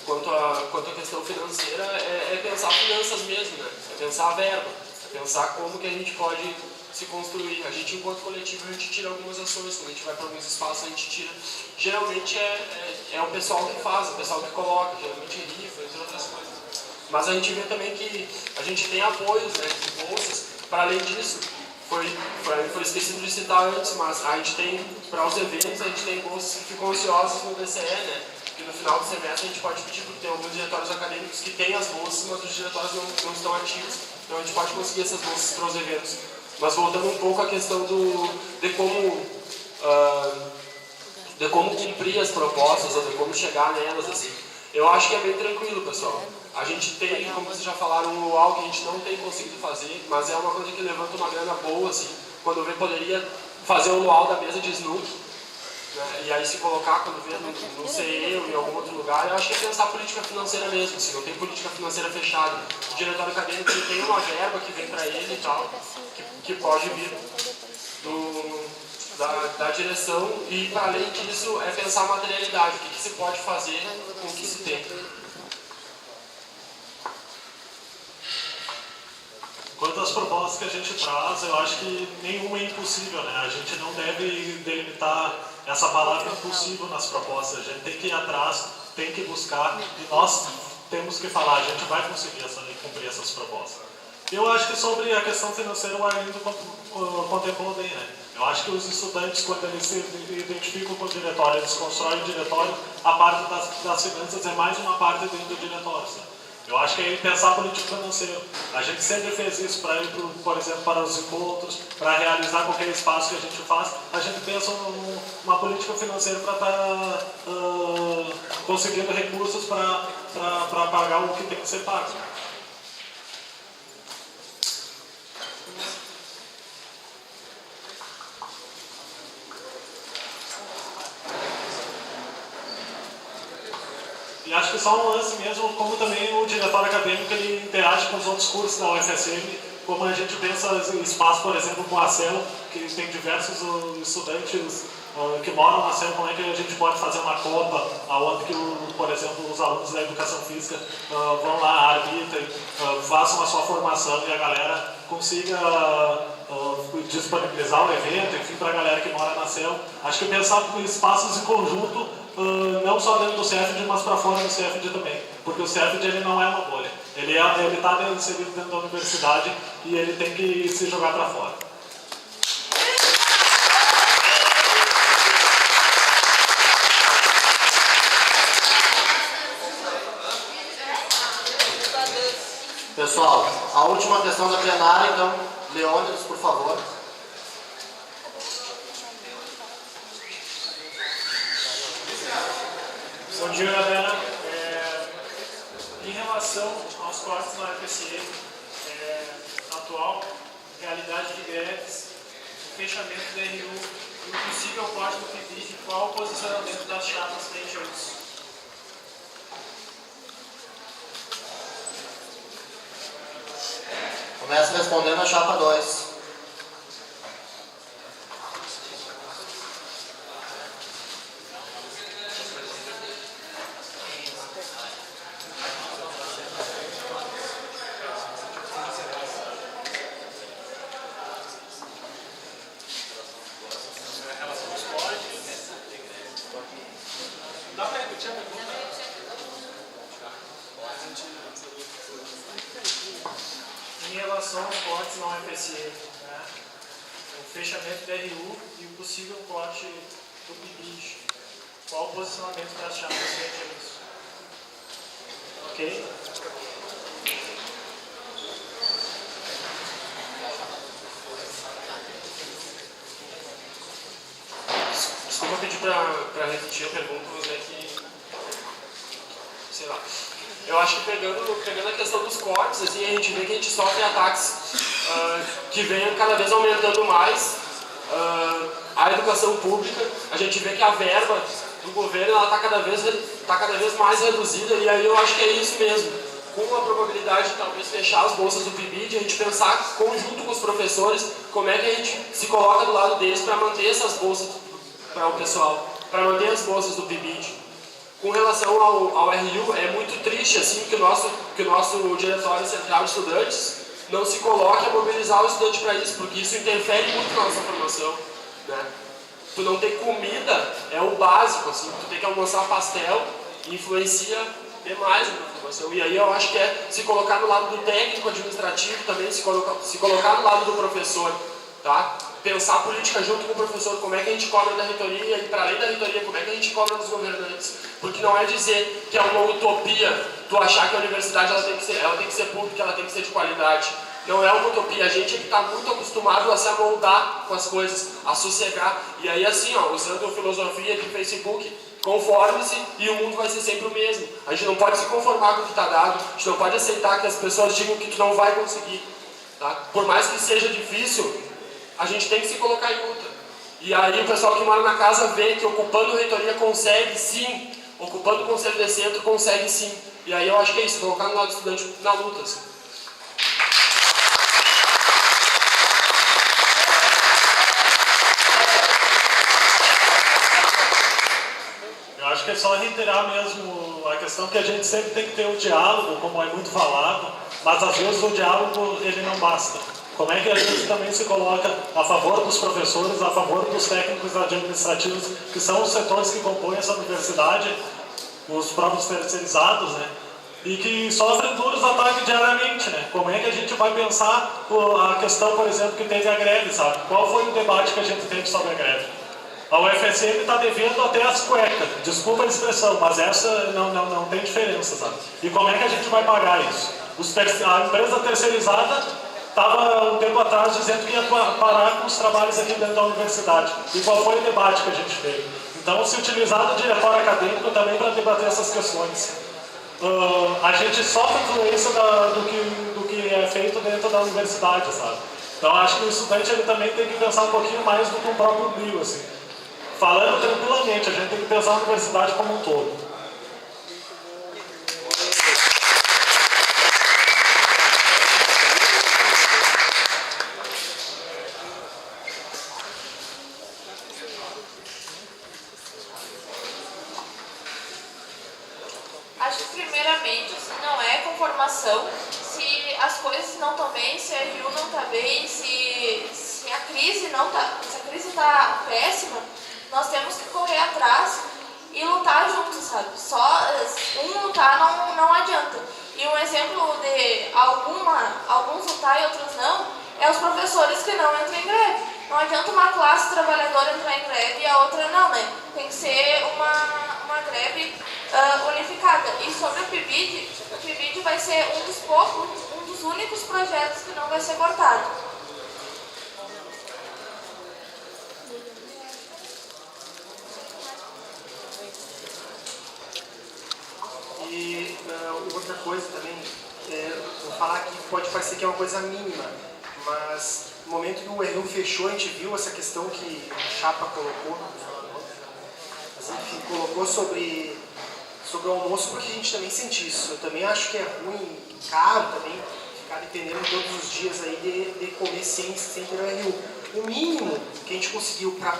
quanto à questão financeira, é pensar finanças mesmo, né? É pensar a verba, é pensar como que a gente pode se construir. A gente, enquanto coletivo, a gente tira algumas ações, quando a gente vai para alguns espaços, a gente tira. Geralmente é o pessoal que faz, o pessoal que coloca, geralmente rifa, entre outras coisas. Mas a gente vê também que a gente tem apoios, né, de bolsas. Para além disso, foi esquecido de citar antes, mas a gente tem, para os eventos, a gente tem bolsas que ficam ociosas no DCE, né? Que no final do semestre a gente pode pedir, porque tem alguns diretórios acadêmicos que têm as bolsas, mas os diretórios não estão ativos, então a gente pode conseguir essas bolsas para os eventos. Mas voltando um pouco à questão de como cumprir as propostas, ou de como chegar nelas, assim, eu acho que é bem tranquilo, pessoal. A gente tem, como vocês já falaram, um luau que a gente não tem conseguido fazer, mas é uma coisa que levanta uma grana boa, assim. Quando eu ver, poderia fazer o luau da mesa de snook, né? E aí se colocar, quando vê no CE ou em algum outro lugar, eu acho que é pensar política financeira mesmo, assim, não tem política financeira fechada. O diretório acadêmico ele tem uma verba que vem para ele e tal, que pode vir da direção, e para além disso é pensar a materialidade, o que se pode fazer com o que se tem. Enquanto das propostas que a gente traz, eu acho que nenhuma é impossível, né? A gente não deve delimitar essa palavra impossível nas propostas. A gente tem que ir atrás, tem que buscar, e nós temos que falar, a gente vai conseguir cumprir essas propostas. Eu acho que sobre a questão financeira o Arlindo contemplou bem, né? Eu acho que os estudantes, quando eles se identificam com o diretório, eles constroem o diretório, a parte das finanças é mais uma parte dentro do diretório, né? Eu acho que é pensar político financeiro. A gente sempre fez isso para ir, por exemplo, para os encontros, para realizar qualquer espaço que a gente faz. A gente pensa numa política financeira para estar conseguindo recursos para pagar o que tem que ser pago. E acho que só um lance mesmo, como também o diretório acadêmico ele interage com os outros cursos da UFSM, como a gente pensa em espaço, por exemplo, com a CEL, que tem diversos estudantes que moram na CEL, como é que a gente pode fazer uma copa, onde que, por exemplo, os alunos da educação física vão lá, arbitrem, façam a sua formação e a galera consiga disponibilizar o evento, enfim, para a galera que mora na CEL. Acho que pensar em espaços em conjunto, não só dentro do CFD, mas para fora do CFD também, porque o CFD ele não é uma bolha, ele está inserido dentro da universidade e ele tem que se jogar para fora. Pessoal, a última questão da plenária, então, Leônidas, por favor. Bom dia, galera. Em relação aos cortes na UFSM, atual, realidade de greves, o fechamento da RU e o possível corte do PIB, qual o posicionamento das chapas frente a isso? Começa respondendo a chapa 2. Dá para repetir a pergunta? Em relação aos cortes na UFSM, né? O fechamento da RU e o possível corte do PIB, qual o posicionamento das chapas frente a isso? Ok? Desculpa pedir para repetir a pergunta, mas é que, sei lá. Eu acho que pegando a questão dos cortes, assim, a gente vê que a gente sofre ataques que vêm cada vez aumentando mais a educação pública. A gente vê que a verba do governo está cada vez mais reduzida, e aí eu acho que é isso mesmo. Com a probabilidade de talvez fechar as bolsas do PIBID, a gente pensar conjunto com os professores como é que a gente se coloca do lado deles para manter essas bolsas para o pessoal, para manter as bolsas do PIBID. Com relação ao RU, é muito triste assim, que o nosso Diretório Central de Estudantes não se coloque a mobilizar o estudante para isso, porque isso interfere muito na nossa formação, né? Tu não ter comida é o básico, assim, tu tem que almoçar pastel, influencia demais na formação. E aí eu acho que é se colocar no lado do técnico administrativo também, se colocar no lado do professor, tá? Pensar a política junto com o professor, como é que a gente cobra da reitoria e para além da reitoria, como é que a gente cobra dos governantes. Porque não é dizer que é uma utopia tu achar que a universidade ela tem que ser pública, ela tem que ser de qualidade. Não é uma utopia, a gente é que está muito acostumado a se amoldar com as coisas, a sossegar. E aí assim, ó, usando a filosofia de Facebook, conforme-se e o mundo vai ser sempre o mesmo. A gente não pode se conformar com o que está dado, a gente não pode aceitar que as pessoas digam que tu não vai conseguir. Tá? Por mais que seja difícil, a gente tem que se colocar em luta. E aí o pessoal que mora na casa vê que ocupando a reitoria consegue sim, ocupando o conselho de centro consegue sim. E aí eu acho que é isso, colocar no lado do estudante na luta. Assim. Eu acho que é só reiterar mesmo a questão que a gente sempre tem que ter o diálogo, como é muito falado, mas às vezes o diálogo ele não basta. Como é que a gente também se coloca a favor dos professores, a favor dos técnicos administrativos, que são os setores que compõem essa universidade, os próprios terceirizados, né? E que sofrem duros ataques diariamente, né? Como é que a gente vai pensar a questão, por exemplo, que teve a greve, sabe? Qual foi o debate que a gente teve sobre a greve? A UFSM está devendo até as cuecas, desculpa a expressão, mas essa não tem diferença, sabe? E como é que a gente vai pagar isso? A empresa terceirizada estava um tempo atrás dizendo que ia parar com os trabalhos aqui dentro da universidade. E qual foi o debate que a gente teve? Então, se utilizar do diretório acadêmico também para debater essas questões. A gente sofre influência do que é feito dentro da universidade, sabe? Então, acho que o estudante ele também tem que pensar um pouquinho mais do que o próprio umbigo, assim. Falando tranquilamente, a gente tem que pensar a universidade como um todo. Acho que primeiramente não é conformação. Se as coisas não estão bem, se a RU não está bem, se a crise não tá, se a crise está péssima, nós temos que correr atrás e lutar juntos, sabe? Só um lutar não adianta. E um exemplo de alguns lutar e outros não, é os professores que não entram em greve. Não adianta uma classe trabalhadora entrar em greve e a outra não, né? Tem que ser uma greve unificada. E sobre o PIBID vai ser um dos únicos projetos que não vai ser cortado. E outra coisa também, vou falar que pode parecer que é uma coisa mínima, mas no momento que o RU fechou, a gente viu essa questão que a chapa colocou, mas enfim, colocou sobre o almoço, porque a gente também sente isso. Eu também acho que é ruim, caro também, ficar dependendo todos os dias aí de comer sem ter o RU. O mínimo que a gente conseguiu para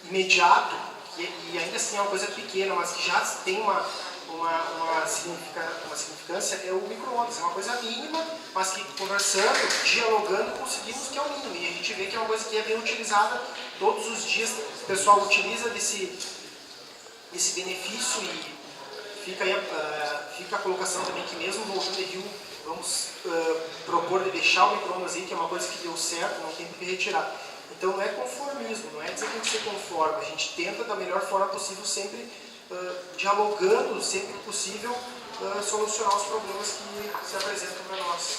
imediato, e ainda assim é uma coisa pequena, mas que já tem uma significância, é o micro-ondas. É uma coisa mínima, mas que conversando, dialogando, conseguimos que é o mínimo. E a gente vê que é uma coisa que é bem utilizada todos os dias. O pessoal utiliza desse benefício e fica a colocação também que mesmo voltando de Rio, vamos propor de deixar o micro-ondas aí, que é uma coisa que deu certo, não tem por que retirar. Então não é conformismo, não é dizer que tem que ser conforme. A gente tenta da melhor forma possível, sempre dialogando, sempre que possível, solucionar os problemas que se apresentam para nós.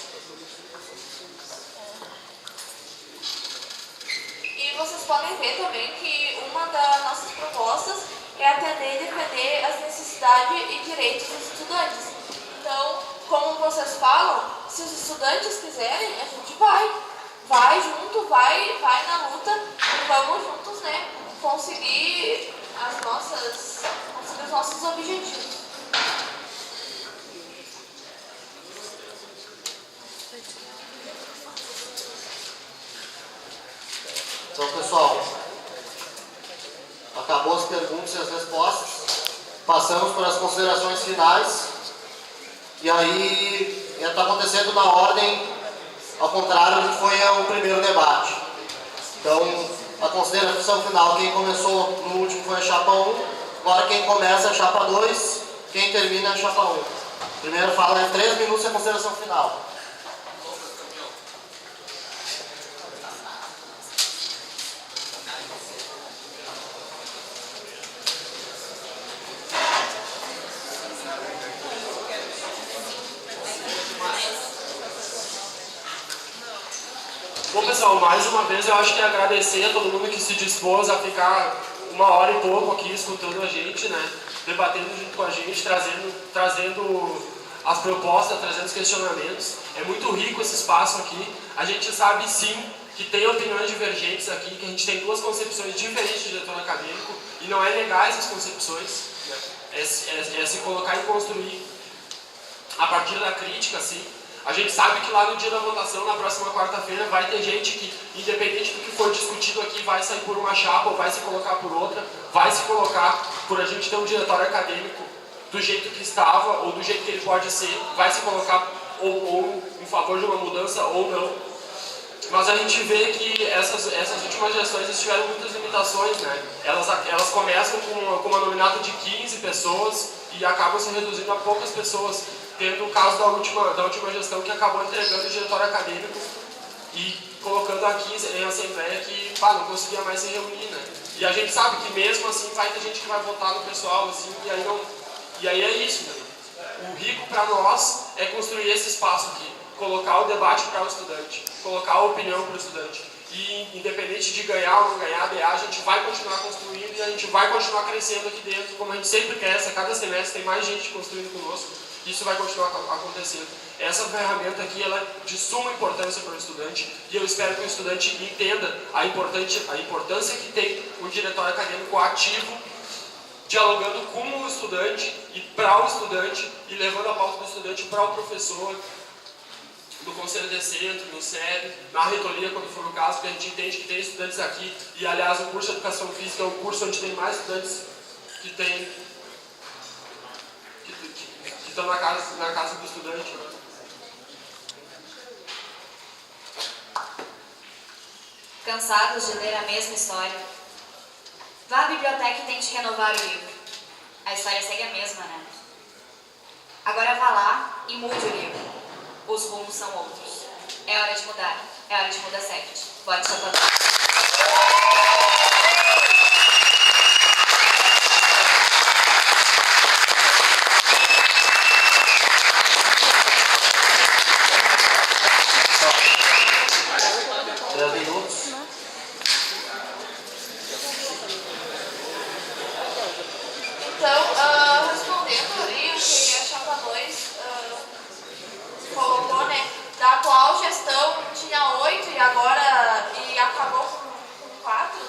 E vocês podem ver também que uma das nossas propostas é atender e defender as necessidades e direitos dos estudantes. Então, como vocês falam, se os estudantes quiserem, a gente vai junto, vai na luta e vamos juntos, né, conseguir os nossos objetivos. Então, pessoal, acabou as perguntas e as respostas. Passamos para as considerações finais. E aí, está acontecendo na ordem ao contrário do que foi o primeiro debate. Então, a consideração final, quem começou no último foi a chapa 1, agora quem começa é a chapa 2, quem termina é a chapa 1. Primeiro fala em 3 minutos a consideração final. Bom, pessoal, mais uma vez eu acho que agradecer a todo mundo que se dispôs a ficar 1 hora e pouco aqui escutando a gente, né? Debatendo junto com a gente, trazendo as propostas, trazendo os questionamentos. É muito rico esse espaço aqui. A gente sabe sim que tem opiniões divergentes aqui, que a gente tem 2 concepções diferentes de diretor acadêmico, e não é negar essas concepções, né? É se colocar e construir a partir da crítica, assim. A gente sabe que lá no dia da votação, na próxima quarta-feira, vai ter gente que, independente do que for discutido aqui, vai sair por uma chapa ou vai se colocar por outra, vai se colocar por a gente ter um diretório acadêmico do jeito que estava ou do jeito que ele pode ser, vai se colocar ou em favor de uma mudança ou não. Mas a gente vê que essas últimas gestões tiveram muitas limitações, né? Elas começam com uma nominata de 15 pessoas e acabam se reduzindo a poucas pessoas, tendo o caso da última gestão que acabou entregando o diretório acadêmico e colocando aqui em assembleia que não conseguia mais se reunir, né? E a gente sabe que mesmo assim vai ter gente que vai votar no pessoal, assim, e aí é isso, né? O rico para nós é construir esse espaço aqui, colocar o debate para o estudante, colocar a opinião para o estudante. E independente de ganhar ou não ganhar a DA, a gente vai continuar construindo e a gente vai continuar crescendo aqui dentro, como a gente sempre cresce, a cada semestre tem mais gente construindo conosco, isso vai continuar acontecendo. Essa ferramenta aqui ela é de suma importância para o estudante e eu espero que o estudante entenda a importância que tem o diretório acadêmico ativo, dialogando com o estudante e para o estudante e levando a pauta do estudante para o professor, do Conselho de Centro, no SEB, na reitoria, quando for o caso, porque a gente entende que tem estudantes aqui, e aliás o curso de Educação Física é o curso onde tem mais estudantes que estão na casa do estudante. Né? Cansados de ler a mesma história? Vá à biblioteca e tente renovar o livro. A história segue a mesma, né? Agora vá lá e mude o livro. Os rumos são outros. É hora de mudar. É hora de mudar Seft. Pode só plantar. Então, respondendo ali o que a chapa 2 colocou, né? Da atual gestão tinha 8 e acabou com 4.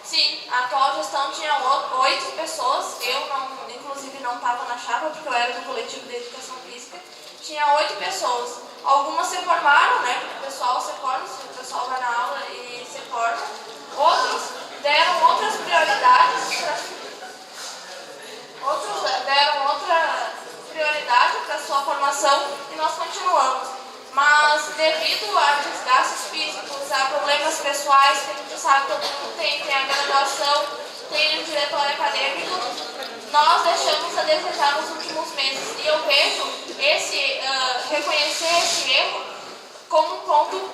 Sim, a atual gestão tinha 8 pessoas. Eu, inclusive, não estava na chapa porque eu era do coletivo de educação física. Tinha 8 pessoas. Algumas se formaram, né? Porque o pessoal se forma, o pessoal vai na aula e se forma. Outros deram outras prioridades para sua formação e nós continuamos. Mas devido a desgastes físicos, a problemas pessoais, que a gente sabe que todo mundo tem a graduação, tem o diretório acadêmico, nós deixamos a desejar nos últimos meses. E eu vejo reconhecer esse erro como um ponto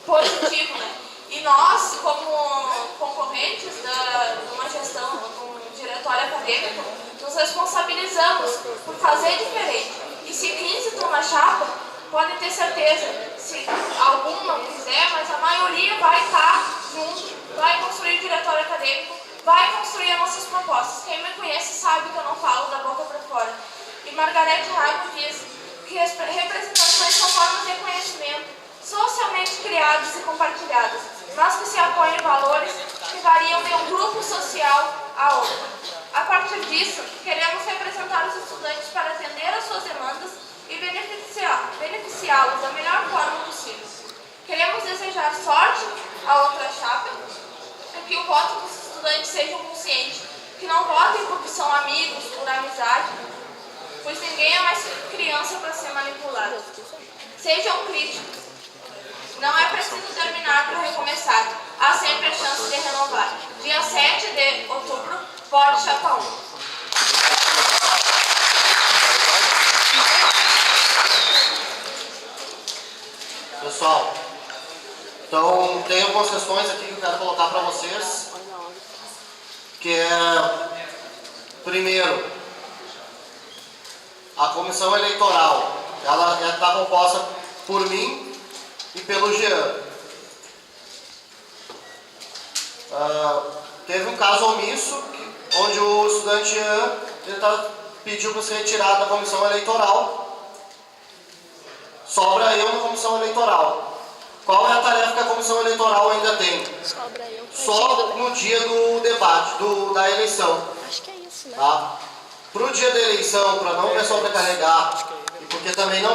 positivo, né? E nós, como concorrentes de uma gestão, de um diretório acadêmico, nos responsabilizamos por fazer diferente. E se 15 estão na chapa, podem ter certeza, se algum não quiser, mas a maioria vai estar junto, vai construir o diretório acadêmico, vai construir as nossas propostas. Quem me conhece sabe que eu não falo da boca para fora. E Margarete Rago diz que representações são formas de conhecimento, socialmente criadas e compartilhadas, mas que se apoiam em valores que variam de um grupo social a outro. A partir disso, queremos representar os estudantes para atender às suas demandas e beneficiá-los da melhor forma possível. Queremos desejar sorte à outra chapa e que o voto dos estudantes seja consciente, que não votem porque são amigos, por amizade, pois ninguém é mais criança para ser manipulado. Sejam críticos. Não é preciso terminar para recomeçar. Há sempre a chance de renovar. Dia 7 de outubro, vote chapa 1. Pessoal, então tem algumas questões aqui que eu quero colocar para vocês, que é, primeiro, a comissão eleitoral, ela está composta por mim e pelo Jean. Teve um caso omisso, onde o estudante Jean pediu para ser retirado da comissão eleitoral. Sobra eu na comissão eleitoral. Qual é a tarefa que a comissão eleitoral ainda tem? Só no dia do debate, da eleição. Acho que é isso, né? Tá? Para o dia da eleição, para não me sobrecarregar, e porque também não